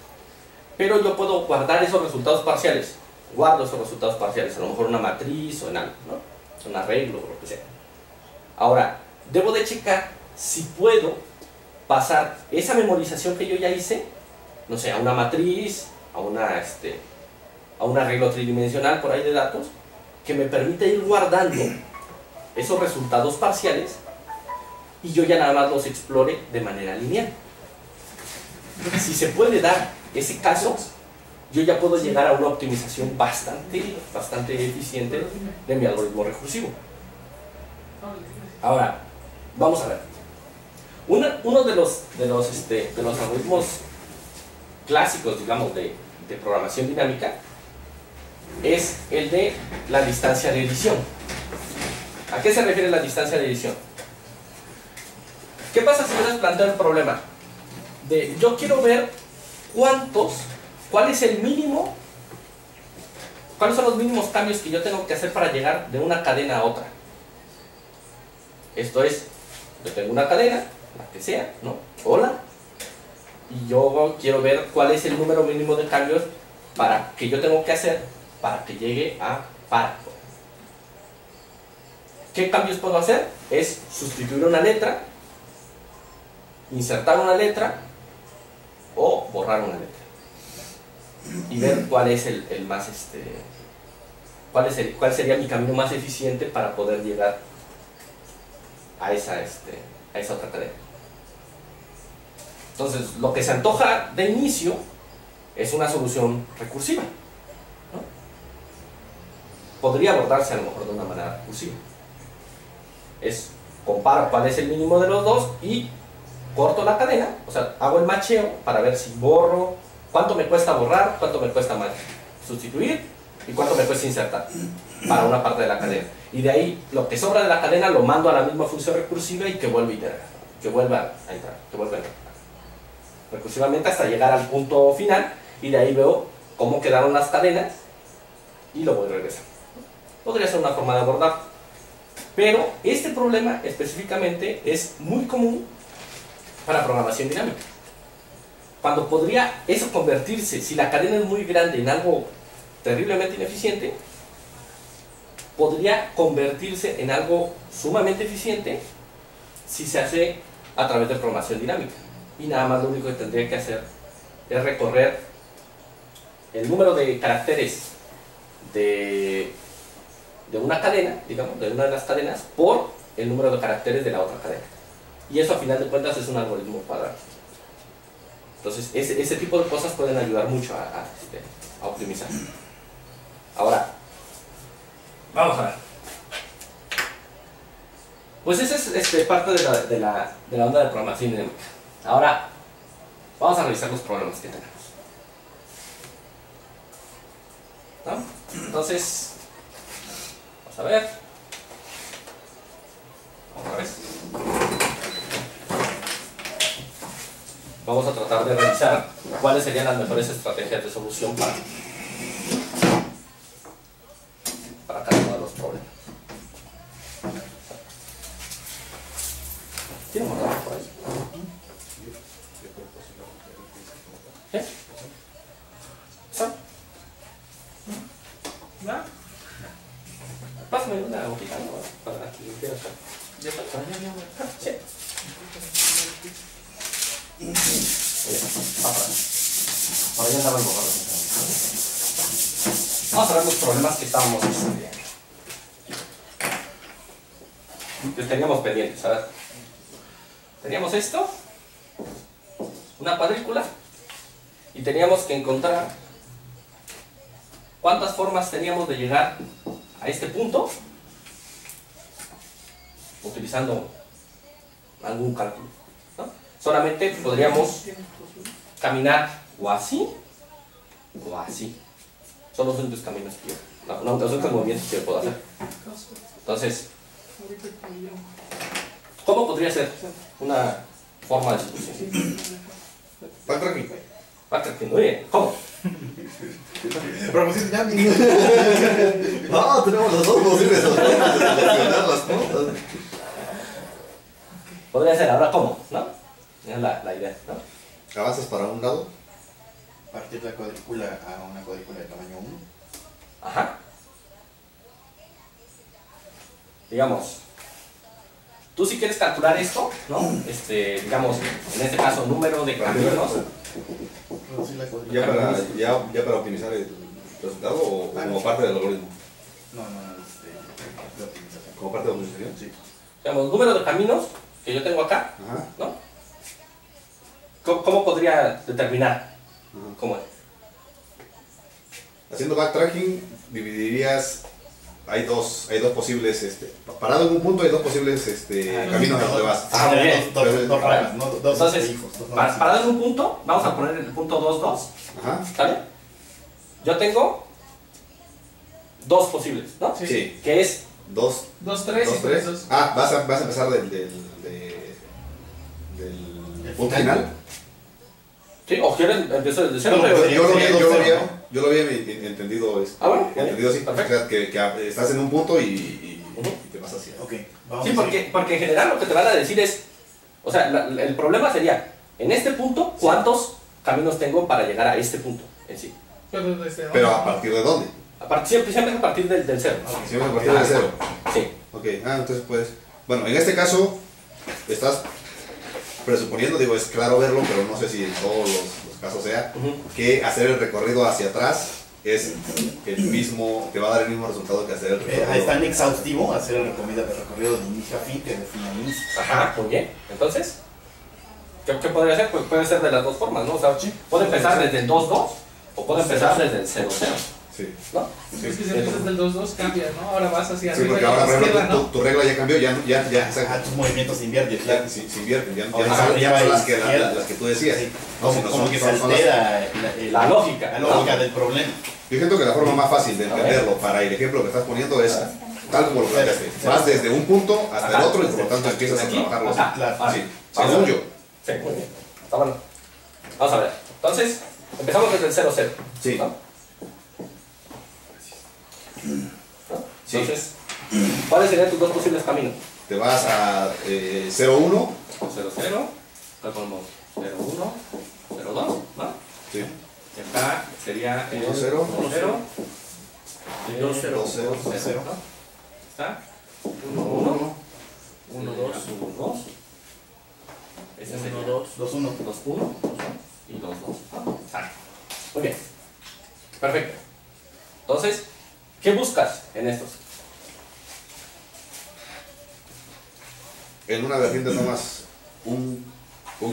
Pero yo puedo guardar esos resultados parciales, guardo esos resultados parciales, a lo mejor una matriz o en algo, ¿no? Un arreglo o lo que sea. Ahora, debo de checar si puedo pasar esa memorización que yo ya hice, no sé, a una matriz, a un arreglo tridimensional por ahí de datos, que me permite ir guardando esos resultados parciales y yo ya nada más los explore de manera lineal. Si se puede dar ese caso, yo ya puedo llegar a una optimización bastante eficiente de mi algoritmo recursivo. Ahora, vamos a ver. Uno de los algoritmos clásicos, digamos, de programación dinámica es el de la distancia de edición. ¿A qué se refiere la distancia de edición? ¿Qué pasa si yo les planteo el problema de yo quiero ver cuál es el mínimo, cuáles son los mínimos cambios que yo tengo que hacer para llegar de una cadena a otra? Esto es, yo tengo una cadena, la que sea, ¿no? Hola, y yo quiero ver cuál es el número mínimo de cambios que yo tengo que hacer para que llegue a para. ¿Qué cambios puedo hacer? Es sustituir una letra, insertar una letra o borrar una letra y ver cuál es el más cuál sería mi camino más eficiente para poder llegar a esa otra cadena. Entonces, lo que se antoja de inicio es una solución recursiva, ¿no? Podría abordarse a lo mejor de una manera recursiva. Comparo cuál es el mínimo de los dos y corto la cadena, o sea, hago el macheo para ver si borro, cuánto me cuesta borrar, cuánto me cuesta sustituir y cuánto me cuesta insertar para una parte de la cadena. Y de ahí, lo que sobra de la cadena lo mando a la misma función recursiva y que vuelva a iterar, que vuelva a entrar, que vuelva a entrar recursivamente hasta llegar al punto final, y de ahí veo cómo quedaron las cadenas y lo voy a regresar. Podría ser una forma de abordar, pero este problema específicamente es muy común para programación dinámica. Cuando podría eso convertirse, si la cadena es muy grande, en algo terriblemente ineficiente, podría convertirse en algo sumamente eficiente si se hace a través de programación dinámica. Y nada más lo único que tendría que hacer es recorrer el número de caracteres de una cadena, digamos, de una de las cadenas, por el número de caracteres de la otra cadena. Y eso a final de cuentas es un algoritmo cuadrado. Entonces ese tipo de cosas pueden ayudar mucho a optimizar. Ahora, vamos a ver. Pues esa es parte de la onda de programación dinámica. Ahora, vamos a revisar los problemas que tenemos, ¿no? Entonces, vamos a ver. Otra vez. Vamos a tratar de revisar cuáles serían las mejores estrategias de solución para cada uno de los problemas. ¿Tiene un ordenador por ahí? ¿Eh? ¿Eso? ¿Va? Pásame una hojita, ¿no? Para que lo quieras. ¿Ya está? Sí. Por ahí andaba el borrador. Vamos a ver los problemas que estábamos que teníamos pendientes, ¿sabes? Teníamos esto, una cuadrícula, y teníamos que encontrar cuántas formas teníamos de llegar a este punto utilizando algún cálculo, ¿no? Solamente podríamos caminar o así o así. Son los únicos caminos que yo, los únicos movimientos que yo puedo hacer. Entonces, ¿cómo podría ser una forma de distribución? Backtracking. Backtracking, muy bien. ¿Cómo? Promoción dinámica. No, tenemos las dos posibles formas de relacionar las cosas. Podría ser, ahora ¿cómo? ¿No? Esa es la idea, ¿no? Avanzas para un lado. Partir la cuadrícula a una cuadrícula de tamaño 1. Ajá. Digamos, tú si quieres calcular esto, ¿no? Digamos, en este caso, número de caminos. Reducir la cuadrícula. Ya para optimizar el resultado o como parte del algoritmo. No, de optimización. Como parte de la optimización. Sí. Digamos, número de caminos que yo tengo acá, Ajá. ¿no? ¿Cómo podría determinar? ¿Cómo es? Haciendo backtracking dividirías, hay dos posibles, parado en un punto hay dos posibles caminos a donde vas. Ah, muy bien. Dos ramas, no dos Entonces, hijos. para dar un punto, vamos a poner el punto 2, 2, Ajá. ¿está bien? Yo tengo dos posibles, ¿no? Sí. Que es 2, 2, 3 y 3, 3. 2. Ah, vas a empezar del punto final. sí, o quieres empezar desde cero. No, pero- Yo lo había entendido, Ah, bueno, entendido así. perfecto. O sea, que estás en un punto y te vas hacia. Ok, vamos Sí, a seguir. porque en general lo que te van a decir es, o sea, el problema sería, en este punto, ¿cuántos caminos tengo para llegar a este punto en sí? Pero ¿a partir de dónde? Siempre es a partir del cero. Siempre a partir de cero. Sí. Ok, entonces pues, bueno, en este caso estás presuponiendo, digo, es claro verlo, pero no sé si en todos los casos sea, Ujú. que hacer el recorrido hacia atrás es el mismo, te va a dar el mismo resultado que hacer el recorrido. Es tan exhaustivo hacer el recorrido de inicio a fin que de fin a inicio. Ajá, muy bien. Entonces, ¿qué podría ser? Pues puede ser de las dos formas, ¿no? O sea, puede empezar desde el 2, 2 o puede empezar desde el 0, 0, Sí. ¿no? Es que si empiezas del 2, 2 cambia, ¿no? Ahora vas hacia Sí, arriba porque y a ahora la por ejemplo, izquierda, ¿no? tu regla ya cambió, ya Ah, exacto. tus movimientos se invierten. Ya se invierten, ya no Ahora son arriba y las izquierda. que tú decías. Sí. No, sino Como que se son las- altera La lógica. la ¿no? lógica del problema. Yo siento que la forma más fácil de A ver. entenderlo para el ejemplo que estás poniendo es tal como lo planteaste. Vas desde un punto hasta el Ajá, otro y por desde lo tanto aquí, empiezas a aquí, trabajarlo. acá. Claro. Vale. Sí, Vamos según a yo. ver. Sí, muy bien. Está bueno. Vamos a ver. Entonces, empezamos desde el 0, 0. Sí. ¿No? Sí. Entonces, ¿cuáles serían tus dos posibles caminos? Te vas a 0-1. 0, 0, acá ponemos 0, 1, 0, 2, ¿no? Sí. Y acá sería el 1, 0. 1, 0, 2, 0, 2, 0. 0, ¿no? Está 1, 1, 1, 2, 1, 2. Ese sería 1, 2. 2, 1. 2, 1 y 2, 2. ¿no? Sale. Muy bien. Perfecto. Entonces, ¿qué buscas en estos? En una vertiente tomas un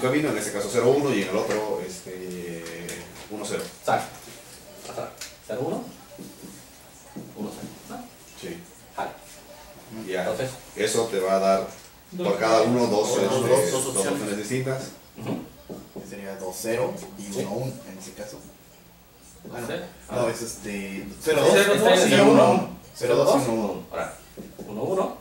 camino, en este caso 0-1, y en el otro 1-0. Sale. Sale. 0, 1, 1, 0, ¿no? Sí. Jale. Ya. Entonces, Eso te va a dar por cada uno dos opciones distintas. Que sería 2, 0 y 1, 1 en ese caso. Ah, no, es 0, 2, 0, 2, 0, 1, 0, 2, 1, 1. Ahora, 1, 1,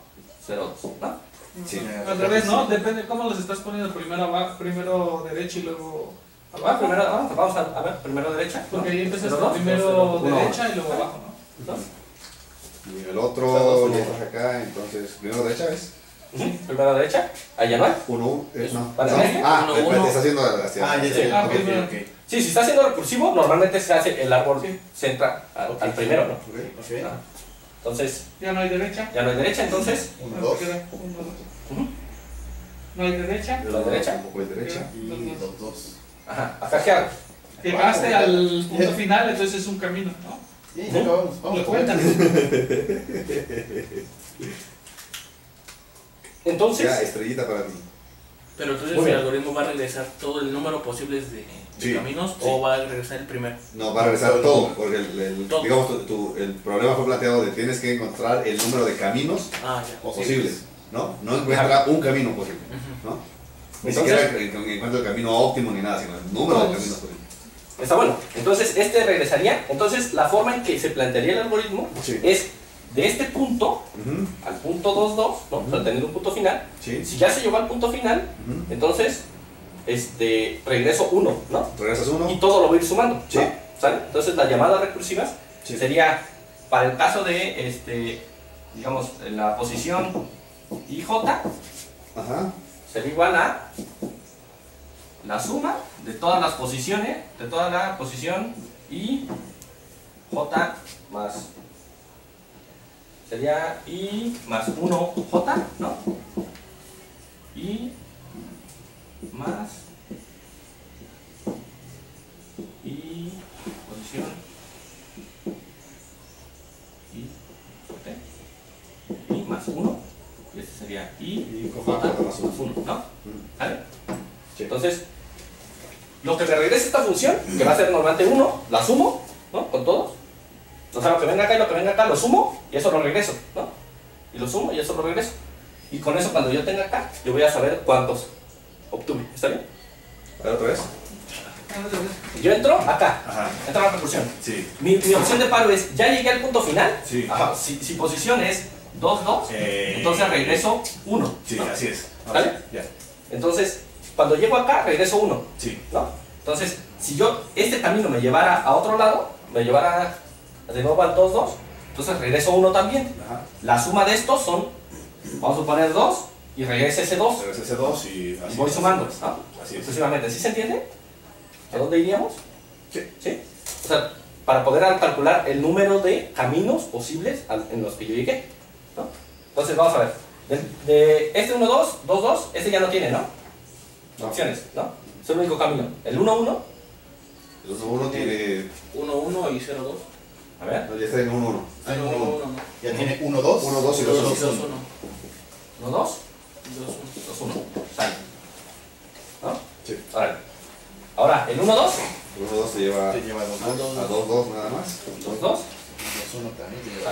0, 2, ¿no? Sí. Al revés, ¿no? Depende cómo los estás poniendo. Primero abajo, primero derecha y luego abajo. Primero, vamos a ver, primero derecha. Porque ahí empiezas 0, 2, primero 0, 1, derecha y luego abajo, ¿no? 2. Y el otro ya estás acá, entonces primero derecha es Primero derecha, ahí ya no hay. 1, no. Vale, No. ¿medio? Ah, Uno, espérate, uno. está haciendo hacia. Ah, ya Sí. sé. Ah, Ok, primero. ok. Sí, si está haciendo recursivo, normalmente se hace el árbol, Sí. se entra al primero, ¿no? Ok. Ah. Entonces, Ya no hay derecha. ya no hay derecha, entonces, 1, No, 2 queda 1, 2. No hay derecha. la derecha. Tampoco es derecha. y 2, 2. Ajá, acá qué hago. Llegaste al punto final, entonces es un camino, ¿no? Y ya acabamos. Lo Vamos. cuentan. Entonces, Ya, estrellita para ti. Pero entonces Muy el bien. algoritmo va a regresar todo el número posible de Sí, caminos sí. o va a regresar el primero. No, va a regresar todo, porque Todo. digamos, el problema fue planteado de tienes que encontrar el número de caminos Ah, ya. posibles, ¿no? No encuentra un camino posible, Ujú. ¿no? Ni Entonces- siquiera encuentra el camino óptimo ni nada, sino el número de caminos posibles. está bueno. Entonces, este regresaría. Entonces, la forma en que se plantearía el algoritmo Sí. es de este punto Ujú, al punto 2, 2, ¿no? O sea, teniendo un punto final. Sí. Si ya se llegó al punto final, Ujú. entonces, regreso 1, ¿no? Regresas uno. Y todo lo voy a ir sumando, ¿no? Sí. ¿Sale? Entonces, las llamadas recursivas Sí. sería, para el caso de, digamos, en la posición IJ, Ajá. sería igual a la suma de todas las posiciones, de toda la posición y J más, sería I más 1J, ¿no? Y más y posición y más 1, y este sería I J J más más 1, ¿no? ¿Vale? Sí. Entonces, lo que me regresa esta función, que va a ser normalmente 1, la sumo, ¿no? Con todos. O sea, lo que venga acá y lo que venga acá lo sumo y eso lo regreso, ¿no? Y lo sumo y eso lo regreso. Y con eso, cuando yo tenga acá, yo voy a saber cuántos obtuve. ¿Está bien? A ver, otra vez. Yo entro acá, Ajá. entro a la recursión. Sí. Mi opción de paro es, ya llegué al punto final. Sí. Ajá, si posición es 2, 2, entonces regreso 1. Sí, ¿no? así es. ¿Vale? Ya. Entonces, cuando llego acá, regreso 1. Sí. ¿No? Entonces, si yo este camino me llevara a otro lado, me llevara de nuevo al 2, 2, entonces regreso 1 también. Ajá. La suma de estos son, vamos a suponer 2, y regresa ese 2. Regresas ese 2 y Y así voy es. sumando, ¿no? Así es. Sucesivamente. ¿Sí se entiende? ¿A dónde iríamos? Sí. ¿Sí? O sea, para poder calcular el número de caminos posibles en los que yo llegué, ¿no? Entonces, vamos a ver. De este 1, 2, 2, 2, este ya no tiene, ¿no? Opciones, ¿no? Es el único camino. El 1, 1, El 1 tiene. 1, 1 y 0, 2. a ver, No, ya está en 1, 1. Ah, no, 1, 1, no. Ya tiene 1, 2. 1, 2 y 2, 2, 2, 2. 1. 1, 2, 2, 2, 1. Sale. ¿No? Sí. Órale. Ahora, el 1, 2, El 1, 2 te lleva Te lleva 2, 2. a 2, 2 nada más. 2, 2, 2, 1 también te lleva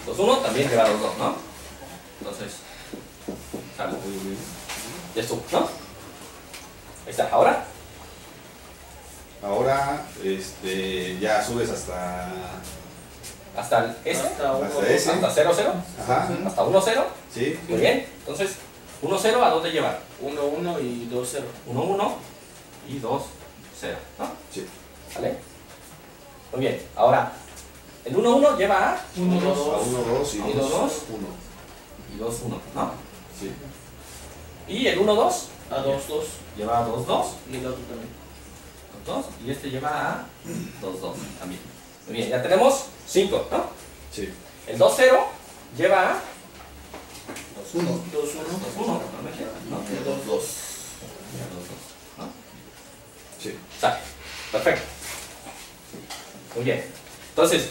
2, 1, también lleva los 2, ¿no? Entonces, sale. Muy bien. Ya estuvo, ¿no? Ahí está. Ahora, Ahora, ya subes hasta. hasta el S, Hasta 1, Hasta 2. ese. hasta 0, 0, Ajá. hasta 1, 0. Sí. Muy bien. Entonces, 1, 0, ¿a dónde lleva? 1, 1 y 2, 0. 1, 1 y 2, 0, ¿no? Sí. ¿Vale? Muy bien. Ahora, el 1, 1 lleva a 1, 2. A 1, 2 y 1, 2, 2. 1. y 2, 1, ¿no? Sí. Y el 1, 2 A 2, 2. lleva a 2, 2, Y el otro también. 2, y este lleva a 2, 2 también. Muy bien, ya tenemos 5, ¿no? Sí. El 2, 0 lleva a 2, 1. 2, 1. 2, 1, normalmente, ¿no? Y 2, 2. Ya, 2, 2, ¿no? Sí. Sale. Perfecto. Muy bien. Entonces,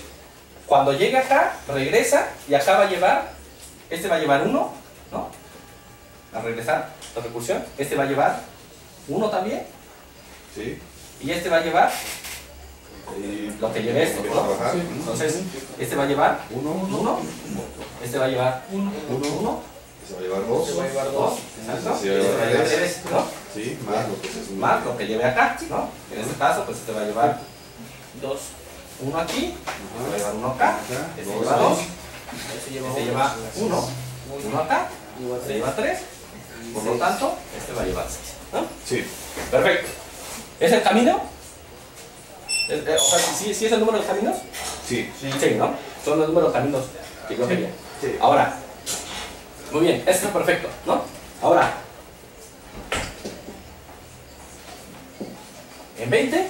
cuando llegue acá, regresa y acá va a llevar, este va a llevar 1, ¿no? Al regresar la recursión, este va a llevar 1 también, Sí. y este va a llevar lo que lleve esto, Empieza a ¿no? bajar. Sí. Entonces, este va a llevar 1, este va a llevar 1, Se va a llevar 2. Se va a llevar dos, 2. exacto, Sí, y este va a llevar tres. 3, ¿no? Sí, más lo que se sube. Más lo que lleve acá, ¿no? En este caso, pues este va a llevar 2. 1 aquí, este va a llevar 1 acá, este Dos, lleva 2, Ese lleva este uno. lleva 1, 1 acá, Lleva este 3. lleva 3, por lo tanto, este va a llevar 6, ¿no? Sí. Perfecto. ¿Es el camino? O sea, ¿sí es el número de caminos? Sí. Sí, ¿no? Son los números de caminos que yo quería. Sí. Ahora, muy bien, esto es perfecto, ¿no? Ahora, en 20,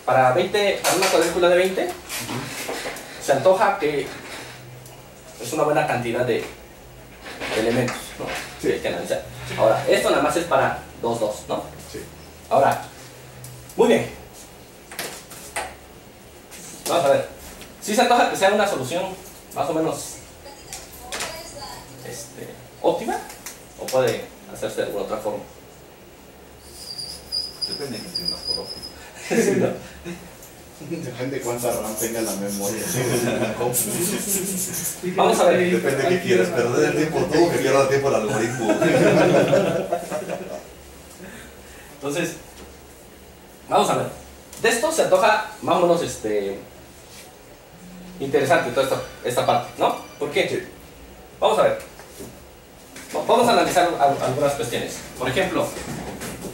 para una cuadrícula de 20, se antoja que es una buena cantidad de elementos, ¿no? Sí, hay que analizar. Ahora, esto nada más es para 2, 2, ¿no? Sí. Ahora, muy bien. Vamos a ver. ¿Sí se antoja que sea una solución más o menos óptima? ¿O puede hacerse de alguna otra forma? Depende de quién tenga más por óptimo. Sí, ¿no? Depende de cuánta RAM tenga en la memoria. Vamos a ver. Depende de qué quieras, perder el tiempo tú o que pierda tiempo el algoritmo. Entonces, vamos a ver. De esto se antoja más o menos interesante toda esta parte, ¿no? ¿Por qué? Vamos a ver. Vamos a analizar algunas cuestiones. Por ejemplo,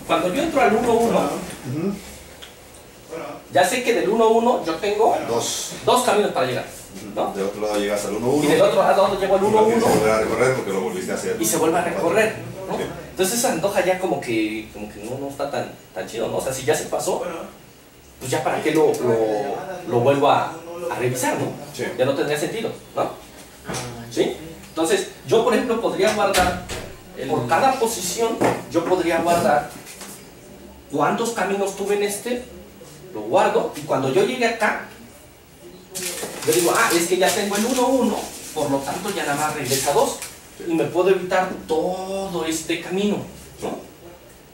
cuando yo entro al 1, 1, ya sé que del 1, 1 yo tengo 2 caminos para llegar, ¿no? De otro lado llegas al 1, 1. Y del otro lado llego al 1, Tienes que 1 volver a recorrer porque lo volviste a hacer. y se vuelve a recorrer, ¿no? Sí. Entonces se antoja ya como que no está tan chido, ¿no? O sea, si ya se pasó, pues ya para qué lo vuelvo a revisar, ¿no? Sí. Ya no tendría sentido, ¿no? ¿Sí? Entonces, yo por ejemplo podría guardar, por cada posición, yo podría guardar cuántos caminos tuve en lo guardo, y cuando yo llegue acá, yo digo, es que ya tengo el 1, 1, por lo tanto ya nada más regresa 2, y me puedo evitar todo este camino, ¿no?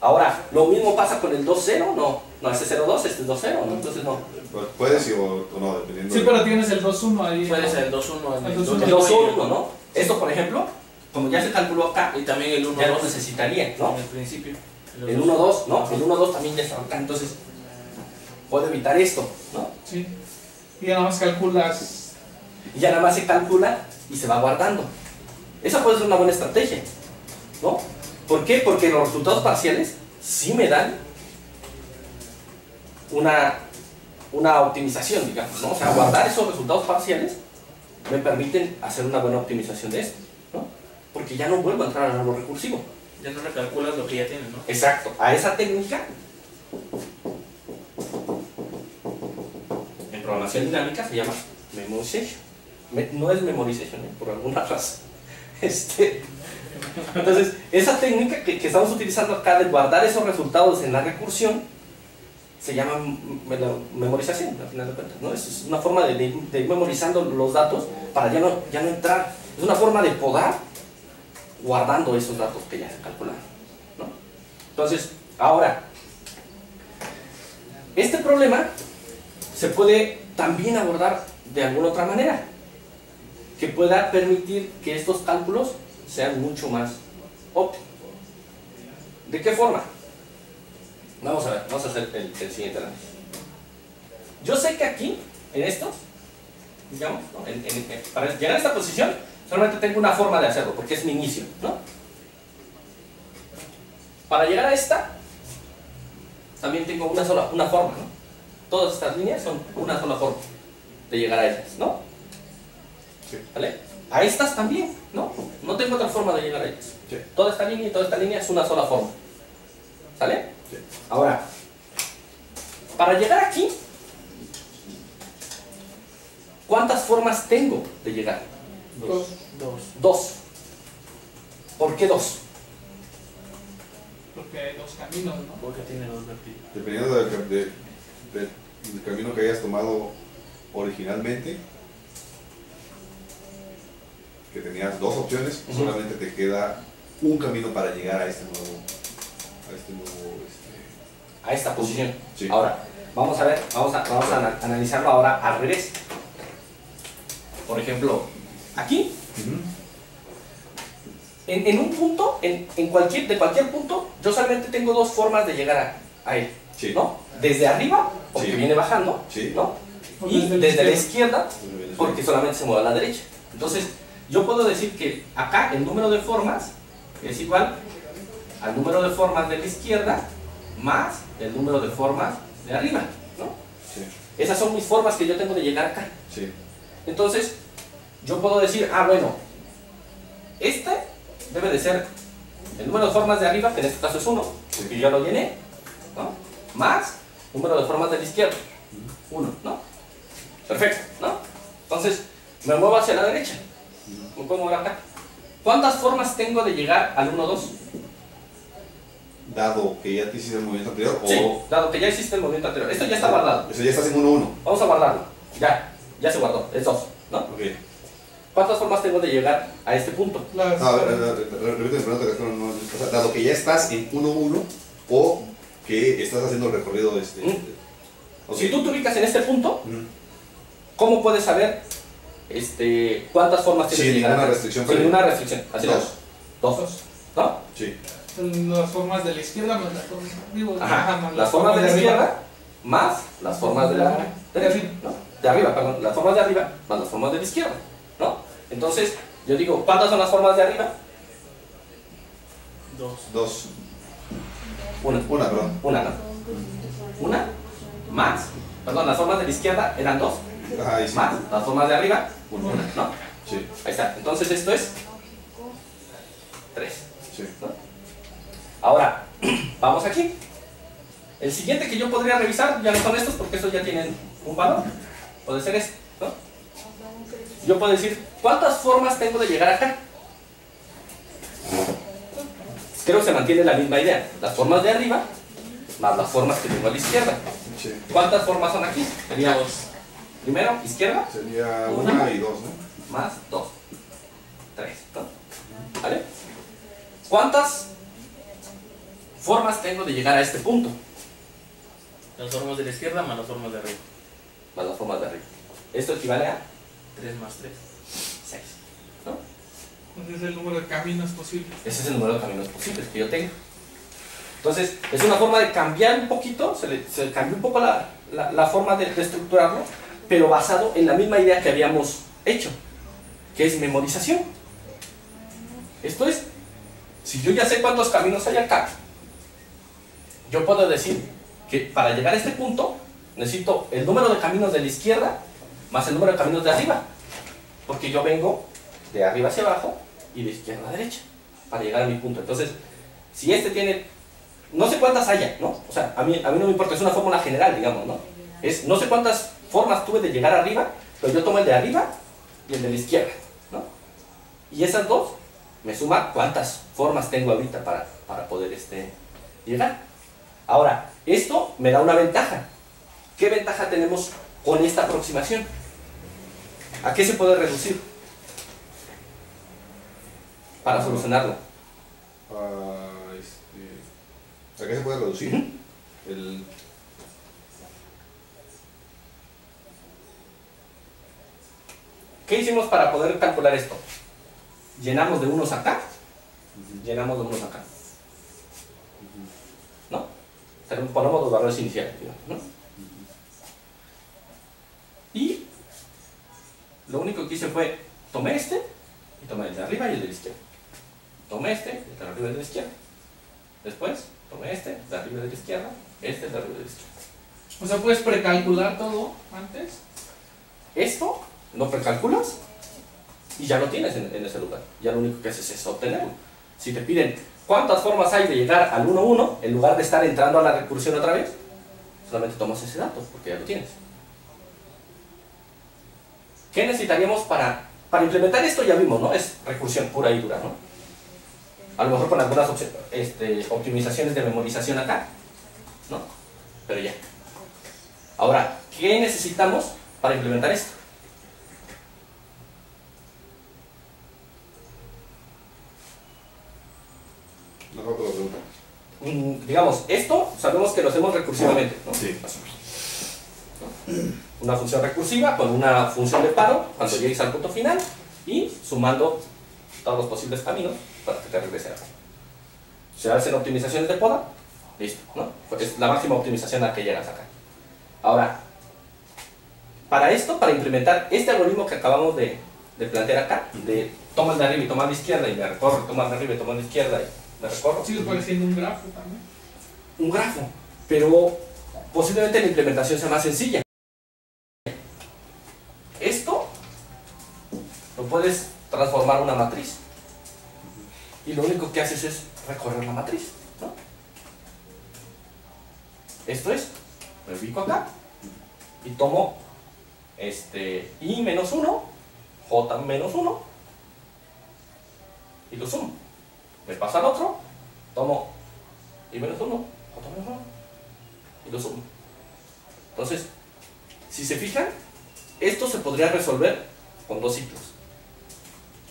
Ahora, lo mismo pasa con el 2, 0, no, este es 0, 2, este es 2, 0, ¿no? Entonces no. Pues puedes sí o no, dependiendo. Sí, de- pero tienes el 2-1 ahí. Puede ser el 2-1 en El el 2-1. El 2, 1, ¿no? Esto, por ejemplo, como ya se calculó acá, Y también el 1-2 ya lo necesitaría, ¿no? en el principio. El 1, 2, ¿no? El 1, 2 también ya está acá, entonces puedo evitar esto, ¿no? Sí. Y ya nada más calculas. Y ya nada más se calcula y se va guardando. Esa puede ser una buena estrategia, ¿no? ¿Por qué? Porque los resultados parciales sí me dan una optimización, digamos, ¿no? O sea, guardar esos resultados parciales me permiten hacer una buena optimización de esto, ¿no? Porque ya no vuelvo a entrar al árbol recursivo. Ya no recalculas lo que ya tienes, ¿no? Exacto, a esa técnica en programación dinámica se llama memorization. No es memorization, por alguna razón. Entonces, esa técnica que estamos utilizando acá de guardar esos resultados en la recursión se llama memorización, al final de cuentas, ¿no? Es una forma de ir memorizando los datos para ya no entrar. Es una forma de podar guardando esos datos que ya se calcularon, ¿no? Entonces, ahora, este problema se puede también abordar de alguna otra manera que pueda permitir que estos cálculos sean mucho más óptimos. ¿De qué forma? Vamos a ver, vamos a hacer el siguiente análisis. Yo sé que aquí, en estos, digamos, ¿no? Para llegar a esta posición, solamente tengo una forma de hacerlo, porque es mi inicio, ¿no? Para llegar a esta, también tengo una forma, ¿no? Todas estas líneas son una sola forma de llegar a ellas, ¿no? Sí. ¿Vale? A estas también, ¿no? No tengo otra forma de llegar a ellas. Sí. Toda esta línea y toda esta línea es una sola forma. ¿Sale? Sí. Ahora, para llegar aquí, ¿cuántas formas tengo de llegar? Dos. 2. ¿Por qué 2? Porque hay 2 caminos, ¿no? Porque tiene 2 vertidos. Dependiendo del camino que hayas tomado originalmente, que tenías 2 opciones, Ujú. solamente te queda un camino para llegar a este nuevo a esta posición. Sí. Ahora, vamos a ver, vamos a analizarlo ahora al revés. Por ejemplo, aquí, en un punto, de cualquier punto, yo solamente tengo dos formas de llegar a él, Sí. ¿no? Desde arriba, porque Sí. viene bajando, Sí. ¿no? O Y desde la desde la izquierda. izquierda, porque solamente se mueve a la derecha. Entonces, yo puedo decir que acá el número de formas es igual al número de formas de la izquierda más el número de formas de arriba, ¿no? Sí. Esas son mis formas que yo tengo de llegar acá. Sí. Entonces, yo puedo decir, bueno, este debe de ser el número de formas de arriba, que en este caso es 1, porque yo lo llené, ¿no? Más número de formas de la izquierda, 1, ¿no? Perfecto, ¿no? Entonces, me muevo hacia la derecha. Me puedo mover acá. ¿Cuántas formas tengo de llegar al 1, 2? Dado que ya te hiciste el movimiento anterior, Sí, o dado que ya existe el movimiento anterior. Esto ya está guardado. eso ya estás en 1-1. Vamos a guardarlo. Ya se guardó. Es 2, ¿no? Ok. ¿Cuántas formas tengo de llegar a este punto? Las- No, a ver, repite mi pregunta, que no, o sea, dado que ya estás en 1-1 o que estás haciendo el recorrido ok. Si tú te ubicas en este punto, Ujú. ¿cómo puedes saber cuántas formas tienes Sin de llegar? ninguna acá? restricción Sin previa. ninguna restricción. Así Dos. es. Dos. ¿No? Sí. Las formas de la izquierda más las formas, digo, Ajá. más Las formas de la arriba. izquierda más las formas de la derecha. ¿No? De arriba, perdón. Las formas de arriba más las formas de la izquierda. ¿No? Entonces, yo digo, ¿cuántas son las formas de arriba? 2. Una. Una, perdón. Una, ¿no? Una más. Perdón, las formas de la izquierda eran 2. Ajá, ahí sí. Más las formas de arriba, una, ¿no? Sí, Ahí está. Entonces esto es 3. sí. Ahora, vamos aquí. El siguiente que yo podría revisar, ya no son estos porque estos ya tienen un valor. Puede ser este, ¿no? Yo puedo decir, ¿cuántas formas tengo de llegar acá? Creo que se mantiene la misma idea. Las formas de arriba más las formas que tengo a la izquierda. Sí. ¿Cuántas formas son aquí? Sería primero, izquierda, Sería Una. 1 y 2, ¿no? más 2. 3, ¿no? ¿Vale? ¿Cuántas formas tengo de llegar a este punto? Las formas de la izquierda más las formas de arriba. Más las formas de arriba. Esto equivale a 3 más 3. 6, ¿no? Ese es el número de caminos posibles. Ese es el número de caminos posibles que yo tengo. Entonces, es una forma de cambiar un poquito, se cambió un poco la forma de estructurarlo, pero basado en la misma idea que habíamos hecho, que es memorización. Esto es, si yo ya sé cuántos caminos hay acá, yo puedo decir que para llegar a este punto necesito el número de caminos de la izquierda más el número de caminos de arriba, porque yo vengo de arriba hacia abajo y de izquierda a derecha para llegar a mi punto. Entonces, si este tiene, no sé cuántas haya, ¿no? O sea, a mí no me importa, es una fórmula general, digamos, ¿no? Es, no sé cuántas formas tuve de llegar arriba, pero yo tomo el de arriba y el de la izquierda, ¿no? Y esas dos me suman cuántas formas tengo ahorita para poder llegar. Ahora, esto me da una ventaja. ¿Qué ventaja tenemos con esta aproximación? ¿A qué se puede reducir para solucionarlo? ¿A qué se puede reducir? Ujú. El... ¿Qué hicimos para poder calcular esto? Llenamos de unos acá, llenamos de unos acá, ¿no? Ponemos los valores iniciales, digamos, ¿no? Y lo único que hice fue, tomé este y tomé el de arriba y el de la izquierda. Tomé este, el de arriba y el de la izquierda. Después, tomé este, el de arriba y el de la izquierda, este, el de arriba y el de la izquierda. O sea, puedes precalcular todo antes. Esto lo precalculas y ya lo tienes en ese lugar. Ya lo único que haces es obtenerlo. Si te piden cuántas formas hay de llegar al 1-1, en lugar de estar entrando a la recursión otra vez, solamente tomas ese dato porque ya lo tienes. ¿Qué necesitaríamos para implementar esto? Ya vimos, ¿no? Es recursión pura y dura, ¿no? A lo mejor con algunas optimizaciones de memorización acá, ¿no? Pero ya. Ahora, ¿qué necesitamos para implementar esto? No falta la pregunta. Digamos, esto sabemos que lo hacemos recursivamente, ¿no? Sí. ¿No? Una función recursiva con una función de paro cuando llegues al punto final y sumando todos los posibles caminos para que te regrese a se hacen optimizaciones de poda, listo, ¿no? Porque es la máxima optimización a la que llegas acá. Ahora, para esto, para implementar este algoritmo que acabamos de plantear acá, de toma el de arriba y toma el de izquierda y me recorro, toma el de arriba y toma el de izquierda y me recorro. Sigue pareciendo un grafo también. Un grafo, pero posiblemente la implementación sea más sencilla. Esto lo puedes transformar en una matriz y lo único que haces es recorrer la matriz, ¿no? Esto es, me ubico acá y tomo I menos 1, J menos 1 y lo sumo. Me pasa al otro, tomo I menos 1, J menos 1 y lo sumo. Entonces, si se fijan, esto se podría resolver con 2 ciclos.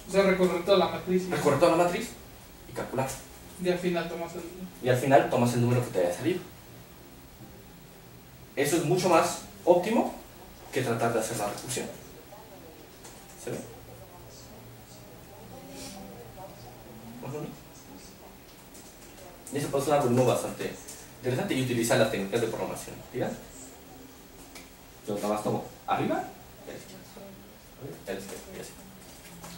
O sea, recorrer toda la matriz. Recorrer toda la matriz y calcular. Y al final tomas el... Y al final tomas el número que te haya salido. Eso es mucho más óptimo que tratar de hacer la recursión. ¿Se ve? Y eso puede ser un algoritmo bastante interesante y utiliza las técnicas de programación. ¿Fíjate? Yo nada más tomo arriba y a la izquierda, y así.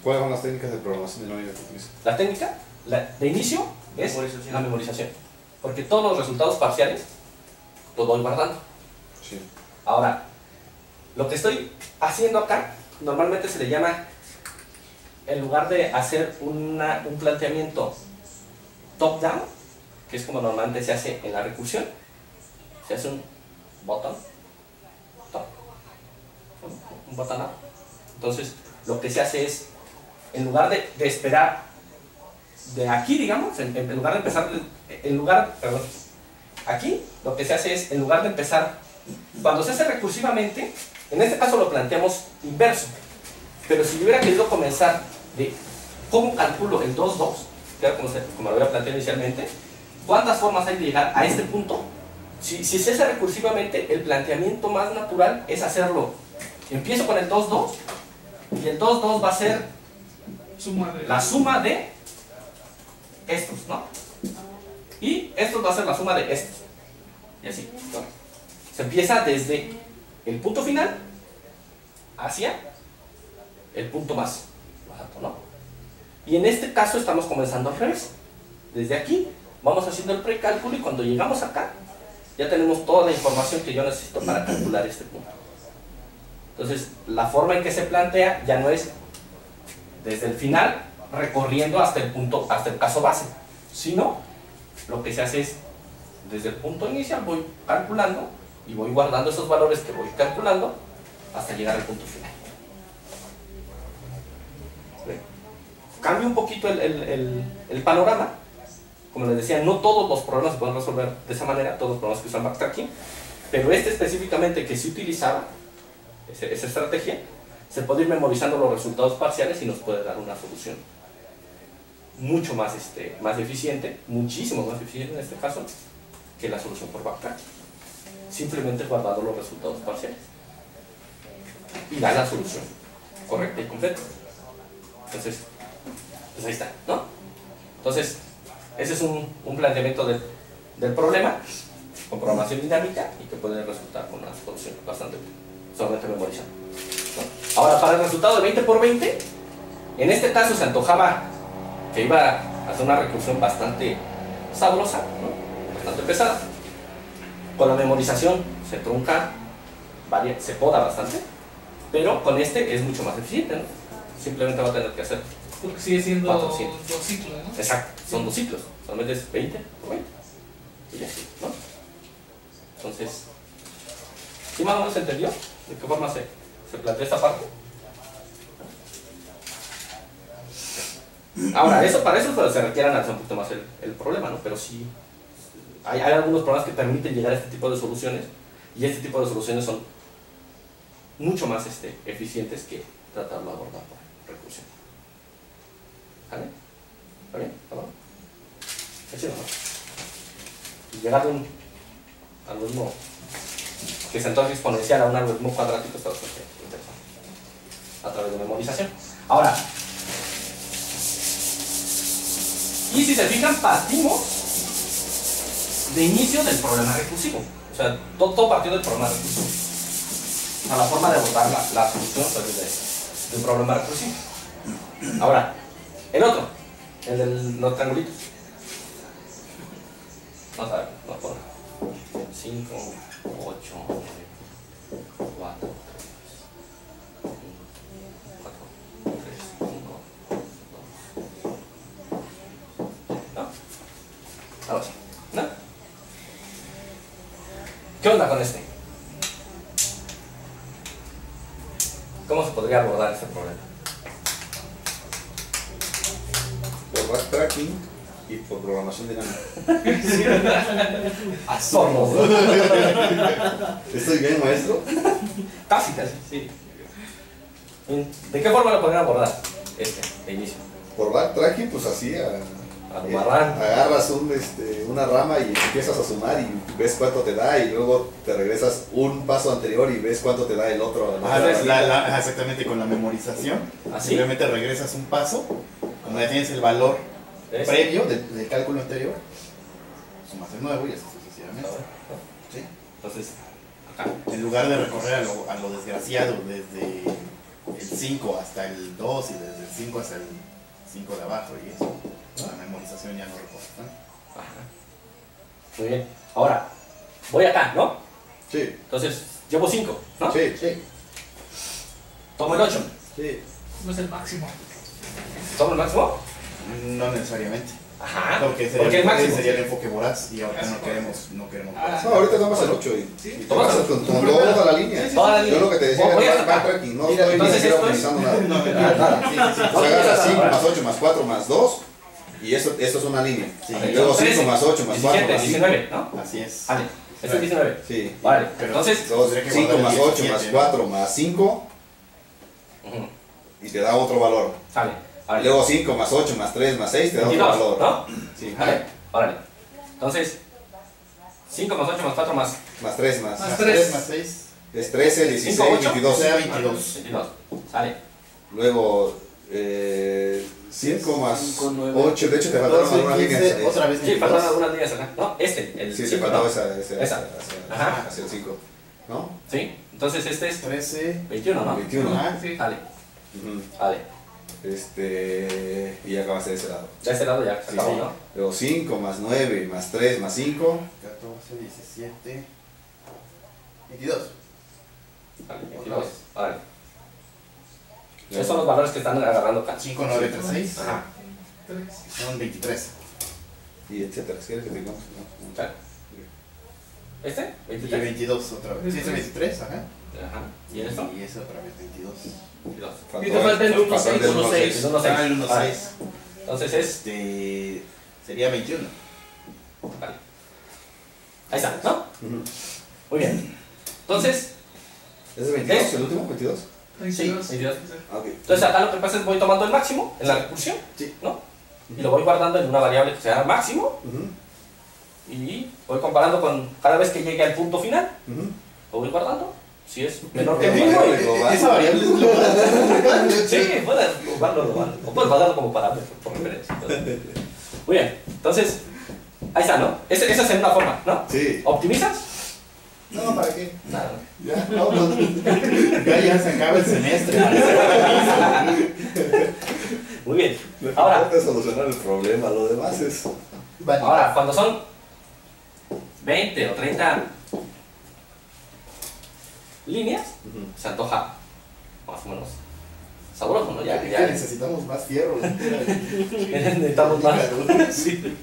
¿Cuáles son las técnicas de programación de lógica que utilizan? La técnica de inicio es la memorización, porque todos los resultados parciales los voy guardando. Sí. Ahora, lo que estoy haciendo acá normalmente se le llama, en lugar de hacer un planteamiento top-down, que es como normalmente se hace en la recursión, se hace un bottom-top, un bottom-up. Entonces, lo que se hace es, en lugar de esperar de aquí, digamos, en lugar de empezar, aquí, lo que se hace es, en lugar de empezar, cuando se hace recursivamente, en este caso lo planteamos inverso, pero si yo hubiera querido comenzar de cómo calculo el 2,2, que era como lo había planteado inicialmente, ¿cuántas formas hay de llegar a este punto? Si se hace recursivamente, el planteamiento más natural es hacerlo, empiezo con el 2,2, y el 2,2 va a ser la suma de estos, ¿no? Y estos va a ser la suma de estos. Y así, ¿no? Se empieza desde el punto final hacia el punto más alto, ¿no? Y en este caso estamos comenzando al revés. Desde aquí vamos haciendo el precálculo y cuando llegamos acá ya tenemos toda la información que yo necesito para calcular este punto. Entonces, la forma en que se plantea ya no es desde el final recorriendo hasta el punto, hasta el caso base, sino lo que se hace es desde el punto inicial voy calculando y voy guardando esos valores que voy calculando hasta llegar al punto final. ¿Ven? Cambia un poquito el panorama. Como les decía, no todos los problemas se pueden resolver de esa manera, todos los problemas que usan backtracking, pero este específicamente que se utilizaba, esa estrategia, se puede ir memorizando los resultados parciales y nos puede dar una solución mucho más, más eficiente, muchísimo más eficiente en este caso, que la solución por backtracking. Simplemente guardando los resultados parciales y da la solución correcta y completa. Entonces, pues ahí está, ¿no? Entonces, ese es un planteamiento del problema con programación dinámica y que puede resultar con una solución bastante solamente memorizada, ¿no? Ahora, para el resultado de 20 por 20, en este caso se antojaba que iba a hacer una recursión bastante sabrosa, ¿no? Bastante pesada. Con la memorización se trunca, se poda bastante, pero con este es mucho más eficiente, ¿no? Simplemente va a tener que hacer. Porque sigue siendo 400. 2 ciclos, ¿no? Exacto, son 2 ciclos, solamente es 20 por 20. Y así, ¿no? Entonces, ¿sí más o menos se entendió de qué forma se plantea esta parte? Ahora, para eso pues, se requiere analizar un poquito más el problema, ¿no? Pero sí, hay algunos problemas que permiten llegar a este tipo de soluciones y este tipo de soluciones son mucho más eficientes que tratarlo de abordar por recursión. ¿Vale? ¿Está bien? ¿Está bien? ¿Sí o no? Y llegar algoritmo que se antoja exponencial a un algoritmo cuadrático está bastante interesante a través de memorización. Ahora, y si se fijan, partimos de inicio del problema recursivo. O sea, todo partió del problema recursivo. O sea, la forma de abordar la solución pues, de un problema recursivo. Ahora, el otro, el de los triangulitos. Vamos a ver, no puedo. 5, 8, 9, 4, 3, 5, 2. ¿No? Algo así, ¿no? ¿Qué onda con este? ¿Cómo se podría abordar este problema? Por backtracking y por programación dinámica. Asombros. ¿Estoy bien, maestro? Casi, sí. ¿De qué forma lo podrían abordar de inicio? Por backtracking, pues así Amarran. agarras una rama y empiezas a sumar y ves cuánto te da y luego te regresas un paso anterior y ves cuánto te da el otro. Exactamente, con la memorización. ¿Así? Simplemente regresas un paso, cuando ya tienes el valor previo del cálculo anterior, sumas el nuevo y así sucesivamente. ¿Sí? Entonces, acá. En lugar de recorrer a lo desgraciado desde el 5 hasta el 2 y desde el 5 hasta el 5 de abajo y eso, la memorización ya no recorre. Ajá. Muy bien. Ahora, voy acá, ¿no? Sí, Entonces, llevo 5, ¿no? sí, sí. Tomo el 8. Sí. No es el máximo. ¿Tomo el máximo? No necesariamente. Ajá. Porque Porque el máximo. sería el enfoque voraz y ahorita no queremos No, ahorita tomas el 8 y Sí. tomas con toda la línea. Toda la línea. Yo lo que te decía Voy era hasta acá. backtracking, no Mira, estoy ni entonces siquiera esto es- utilizando nada. Nada. Sí. O sea, agarras 5 más 8 más 4 más 2 y esto es una línea. Sí. Y luego 5 13, más 8 más 4 17, más 5. 19, ¿no? Así es. Vale. Este es 19. Sí. Vale. Pero- Entonces, Luego Tendría que 5 guardar más el 8 más 17, ¿no? 4 más 5 ujú, y te da otro valor. sale. Y Vale. luego 5 más 8 más 3 más 6 te da otro 22, valor. ¿no? Sí. Vale. Órale. Entonces, 5 más 8 más 4 más Más 3 más. Más Más 3. 3 más 6. Es 13, 16, 5, 8. 22. O sea, 22. 22. Sale. Luego 5 más 5, 9. 8. De hecho te faltaron 14, algunas líneas. 15, otra vez Sí, 22. faltan algunas líneas acá. No, el Sí, te 5, faltaba ¿no? esa. Ajá. Hacia el 5. ¿No? Sí. Entonces este es 13. 21, ¿no? 21. Ajá. Sí. Sale. Ujú. Vale. Y ya acabaste de ese lado. De este lado ya se Sí, acabó, sí. ¿no? Luego 5 más 9 más 3 más 5. 14, 17. 22. Vale, 22. Vale. Esos son los valores que están agarrando acá. 5, 9, 3, 6. Ajá. 3. Son 23. Y etcétera. ¿Quieres que digamos? No. Claro. ¿Este? Y 23. 22 otra vez. Sí, es 23, ajá. Ajá. ¿Y en esto? Y eso otra vez 22. 22. Y te falta el 1, 6, 1, 6. El 1, 6. Ah, el 1, Vale. 6. Entonces es. Sería 21. Vale. Ahí está, ¿no? Ujú. Muy bien. Entonces, ¿Es de 22 el último? ¿22? 22. 22. Ah, ok. Entonces acá lo que pasa es voy tomando el máximo en la recursión, Sí. ¿no? Y lo voy guardando en una variable que se llama máximo Ujú. y voy comparando con cada vez que llegue al punto final, Ujú. lo voy guardando. Si es menor que Pero mínimo, variable global. Esa variable es global. sí, puedes guardarlo global. O puedes guardarlo como parámetro, por referencia. Muy bien, entonces, ahí está, ¿no? Esa es en una forma, ¿no? Sí. ¿Optimizas? No, ¿para qué? Nada. Ya, vámonos. Ya se acaba el semestre. Muy bien. Ahora, Trata de solucionar el problema, lo demás es. ahora, cuando son 20 o 30 líneas, se antoja más o menos sabroso, ¿no? Ya necesitamos más fierro. necesitamos más. Sí.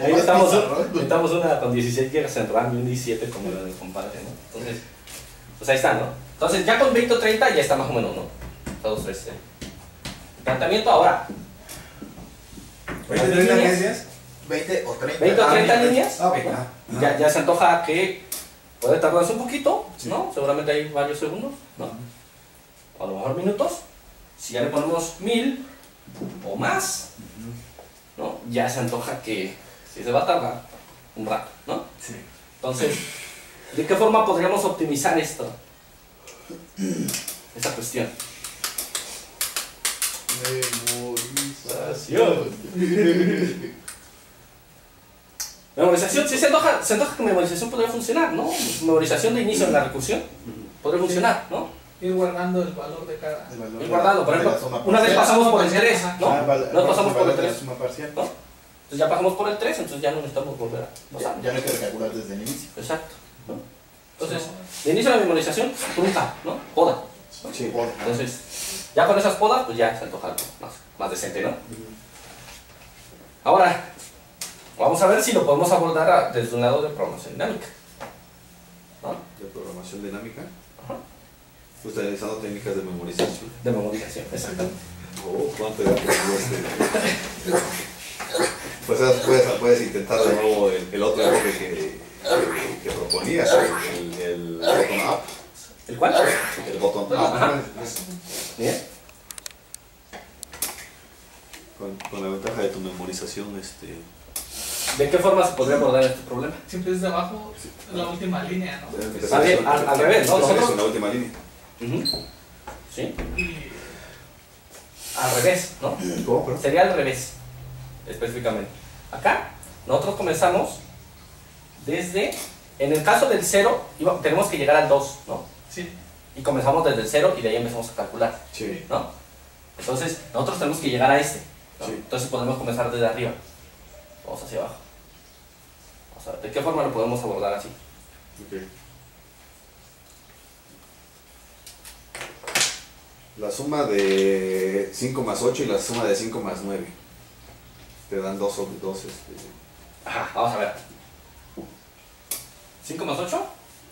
Ahí necesitamos una con 16 GB en RAM y un 17 como la del compadre, ¿no? Entonces, pues ahí está, ¿no? Entonces ya con 20 o 30 ya está más o menos, ¿no? Todos tres. Planteamiento ahora. 20, 30 agencias. 20 o 30. 20 o 30 líneas. Ah, ok. Ya se antoja que puede tardarse un poquito, ¿no? Seguramente hay varios segundos, ¿no? A lo mejor minutos. Si ya le ponemos 1000 o más, ¿no? Ya se antoja que si se va a tardar un rato, ¿no? Sí. Entonces, ¿De qué forma podríamos optimizar esto? Esa cuestión. Memorización. Memorización, sí se antoja que memorización podría funcionar, ¿no? Memorización de inicio en la recursión podría funcionar, ¿no? Ir guardando el valor de cada. Ir guardando, por ejemplo, una vez pasamos por el 3, ¿no? No pasamos por el 3. Suma parcial. ¿No? Entonces ya pasamos por el 3, entonces ya no necesitamos volver a pasar. Ya no hay que recalcular desde el inicio. Exacto, ¿no? Entonces, de inicio de la memorización, trunca, ¿no? Poda. Sí. Entonces, ya con esas podas, pues ya se antoja algo más decente, ¿no? Ahora, vamos a ver si lo podemos abordar desde un lado de programación dinámica, ¿no? De programación dinámica. Ajá. Utilizando técnicas de memorización. De memorización, exactamente. Oh, ¿cuánto era? Pues puedes intentar de nuevo el otro enfoque que proponías, el bottom-up. ¿El cuál? El bottom-up. Ajá. Bien. Con la ventaja de tu memorización, ¿De qué forma se podría abordar este problema? Siempre es de abajo, la última línea, ¿no? Al revés, ¿no? Nosotros Nosotros... en la última línea. Sí, Y al revés, ¿no? ¿Cómo? Perdón. Sería al revés, específicamente. Acá, nosotros comenzamos desde, en el caso del 0, tenemos que llegar al 2, ¿no? sí, Y comenzamos desde el 0 y de ahí empezamos a calcular, Sí. ¿no? Entonces, nosotros tenemos que llegar a este, ¿no? Sí. Entonces podemos comenzar desde arriba. Vamos hacia abajo. Vamos a ver, ¿de qué forma lo podemos abordar así? Ok. La suma de 5 más 8 y la suma de 5 más 9. Te dan 2 sobre 2. Ajá, vamos a ver. 5 más 8,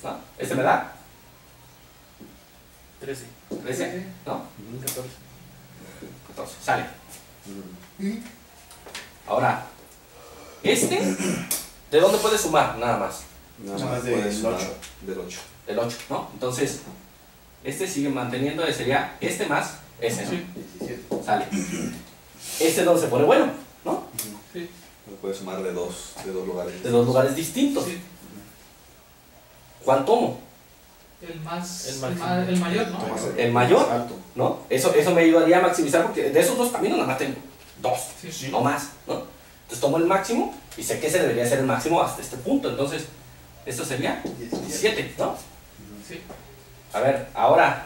¿no? Este me da 13. 13, ¿no? 14, sale. Ahora, ¿de dónde puedes sumar? Nada más. Nada Nada más más del puedes sumar 8. del 8. Del 8, ¿no? Entonces, sigue manteniendo, sería más ese, ¿no? sí, 17. Sale. Es donde se pone bueno, ¿no? sí, Puedes sumar de dos lugares. De dos lugares distintos. sí. ¿Cuál tomo? El más, El el, máximo. el mayor, ¿no? Tomas ¿El mayor? alto. ¿No? Eso me ayudaría a maximizar porque de esos dos caminos nada más tengo 2, Sí. no más, ¿no? Entonces tomo el máximo y sé que ese debería ser el máximo hasta este punto. Entonces, esto sería 17, ¿no? Sí, A ver, ahora,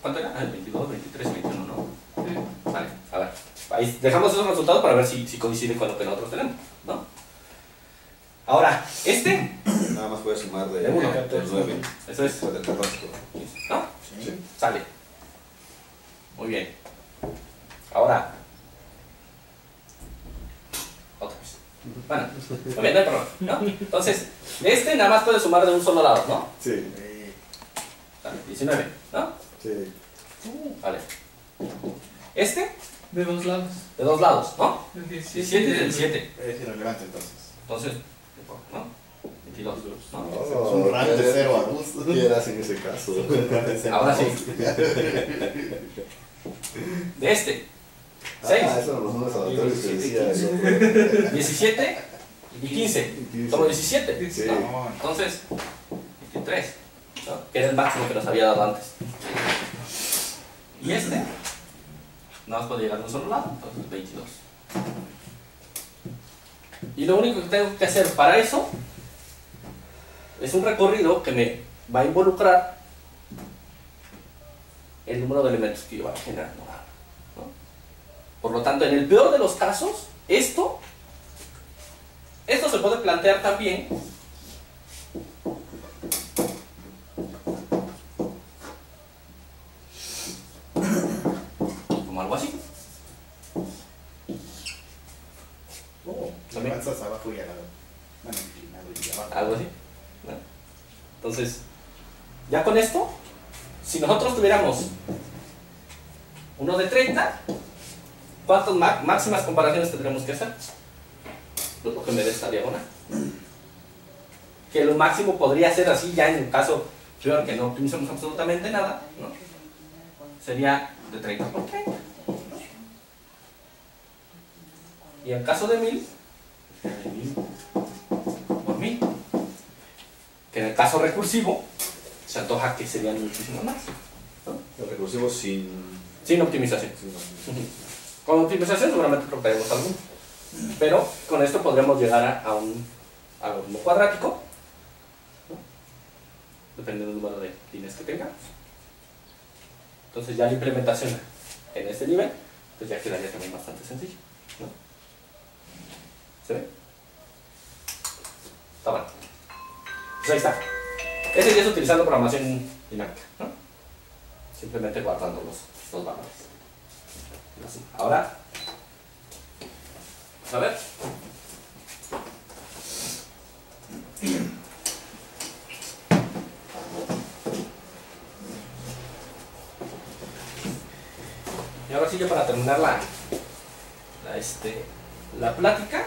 ¿cuánto era? 22, 23, 21, ¿no? sí. Vale, a ver, ahí dejamos esos resultados para ver si coincide con lo que nosotros tenemos, ¿no? Ahora, Nada más puedes sumar de De uno. 9. eso es, Del 14. ¿no? Sí. Sale. Muy bien. Ahora, otra vez. Bueno, muy bien, no hay problema, ¿no? Entonces, nada más puedes sumar de un solo lado, ¿no? Sí. Sale, 19, ¿no? Sí. Vale. De dos lados. De dos lados, ¿no? Del 17 y del 7. Es irrelevante entonces. Entonces, ¿no? 22, ¿no? Es un rango de 0 a 2. ¿Qué eras en ese caso? Ahora sí. De 6. Ah, eso los números aleatorios que decía. 17 y 15. Tomo 17. Sí. ¿no? Entonces, 23. ¿no? Que era el máximo que nos había dado antes. Y nada más puede llegar de un solo lado, entonces 22. Y lo único que tengo que hacer para eso es un recorrido que me va a involucrar el número de elementos que yo voy a generar. ¿no? Por lo tanto, en el peor de los casos, esto se puede plantear también como algo así. También. Avanzas abajo y a la mano inclinado y abajo. Algo así. ¿no? Entonces, ya con esto, si nosotros tuviéramos uno de 30, ¿cuántas máximas comparaciones tendremos que hacer? Lo que me dé esta diagonal. Que lo máximo podría ser así, ya en un caso peor que no optimizamos absolutamente nada, ¿no? Sería de 30 por 30. ¿no? Y en caso de 1000, 1000 por 1000. que en el caso recursivo se antoja que serían muchísimo más, ¿no? Los recursivos sin... Sin optimización. Con optimización seguramente romperemos alguno, pero con esto podremos llegar a un algoritmo cuadrático, ¿no? Dependiendo del número de líneas que tengamos. Entonces ya la implementación en este nivel, pues ya quedaría también bastante sencillo, ¿no? ¿Se ve? Está bueno. Pues ahí está. Ese ya es utilizando programación dinámica, ¿no? Simplemente guardando los valores. Así. Ahora, vamos a ver. Y ahora sí, ya para terminar la plática,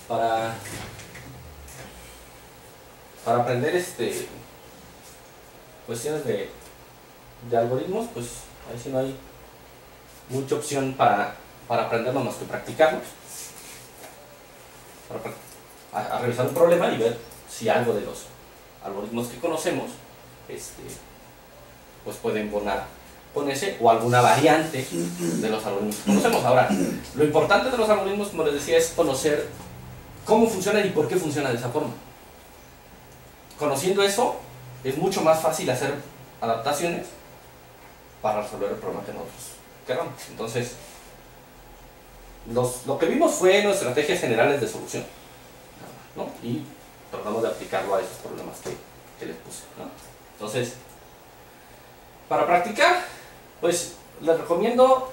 para aprender cuestiones de algoritmos, pues ahí sí no hay mucha opción para aprenderlo más que practicarlo, a revisar un problema y ver si algo de los algoritmos que conocemos pues pueden embonar con ese o alguna variante de los algoritmos que conocemos. Ahora, lo importante de los algoritmos, como les decía, es conocer cómo funcionan y por qué funcionan de esa forma. Conociendo eso, es mucho más fácil hacer adaptaciones para resolver el problema que nosotros queramos. Entonces, lo que vimos fue las estrategias generales de solución, ¿no? Y tratamos de aplicarlo a esos problemas que les puse, ¿no? Entonces, para practicar, pues les recomiendo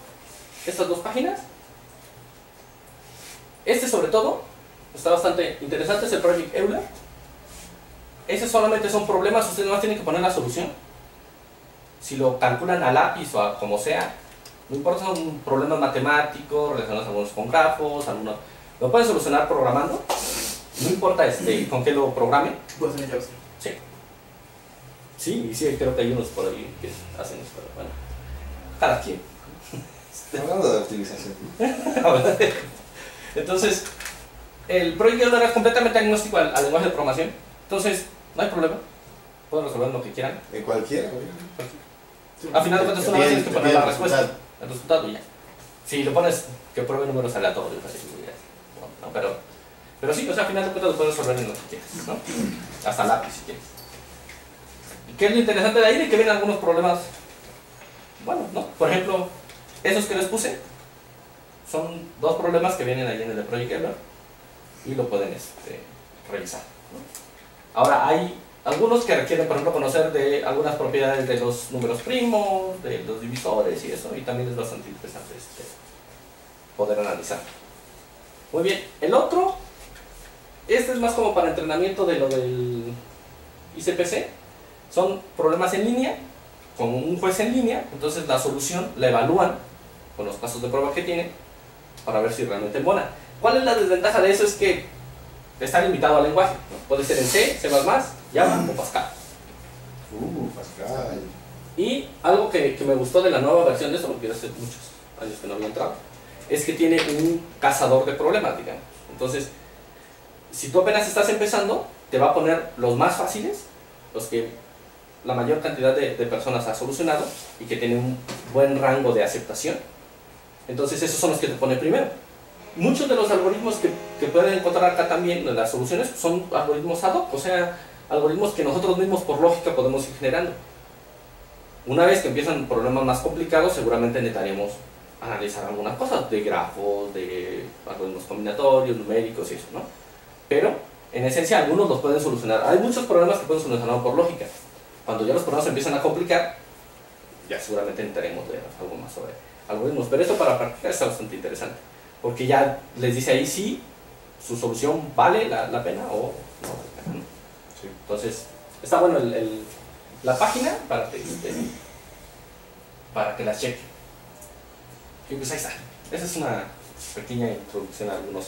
estas dos páginas. Sobre todo está bastante interesante, es el Project Euler. Ese solamente son problemas, ustedes no tienen que poner la solución. Si lo calculan a lápiz o a como sea, no importa, son problemas matemáticos, relacionados algunos con grafos, algunos lo pueden solucionar programando. No importa con qué lo programen. Pues en JavaScript. Sí. Sí, creo que hay unos por ahí que hacen eso, pero bueno, cada quien. Hablando de optimización. Entonces, el Project Euler es completamente agnóstico al lenguaje de programación. Entonces, no hay problema. Pueden resolver lo que quieran. En cualquiera, güey. Al final de cuentas, una vez tienes que poner la respuesta, el resultado y ya. Si lo pones que pruebe números aleatorios, así no, pero sí, o sea, al final de cuentas lo puedes resolver en lo que quieras, ¿no? Hasta lápiz si quieres. ¿Y qué es lo interesante de ahí? De que vienen algunos problemas, bueno, ¿no? Por ejemplo, esos que les puse son dos problemas que vienen ahí en el de Project Euler y lo pueden revisar, ¿no? Ahora, hay algunos que requieren, por ejemplo, conocer de algunas propiedades de los números primos, de los divisores y eso, y también es bastante interesante poder analizar. Muy bien, el otro, es más como para entrenamiento de lo del ICPC, son problemas en línea, con un juez en línea, entonces la solución la evalúan con los casos de prueba que tienen para ver si realmente embona. ¿Cuál es la desventaja de eso? Es que está limitado al lenguaje, ¿no? Puede ser en C, C++, Java o Pascal. Pascal. Y algo que me gustó de la nueva versión de eso, porque hace muchos años que no había entrado, es que tiene un cazador de problemas, digamos. Entonces, si tú apenas estás empezando, te va a poner los más fáciles, los que la mayor cantidad de personas ha solucionado y que tienen un buen rango de aceptación. Entonces, esos son los que te pone primero. Muchos de los algoritmos que pueden encontrar acá también, las soluciones, son algoritmos ad hoc, o sea, algoritmos que nosotros mismos por lógica podemos ir generando. Una vez que empiezan problemas más complicados, seguramente necesitaremos analizar algunas cosas de grafos, de algoritmos combinatorios, numéricos y eso, ¿no? Pero, en esencia, algunos los pueden solucionar. Hay muchos problemas que pueden solucionar por lógica. Cuando ya los problemas empiezan a complicar, ya seguramente necesitaremos ver algo más sobre algoritmos. Pero esto para practicar está bastante interesante, porque ya les dice ahí si su solución vale la pena o no vale la pena, ¿no? Sí. Entonces, está bueno la página para que las chequen. Y pues ahí está. Esa es una pequeña introducción a algunas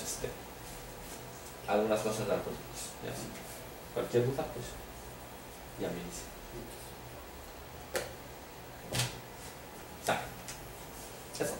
cosas de algoritmos. Ya, sí. Cualquier duda, pues ya me dice. Está. Eso.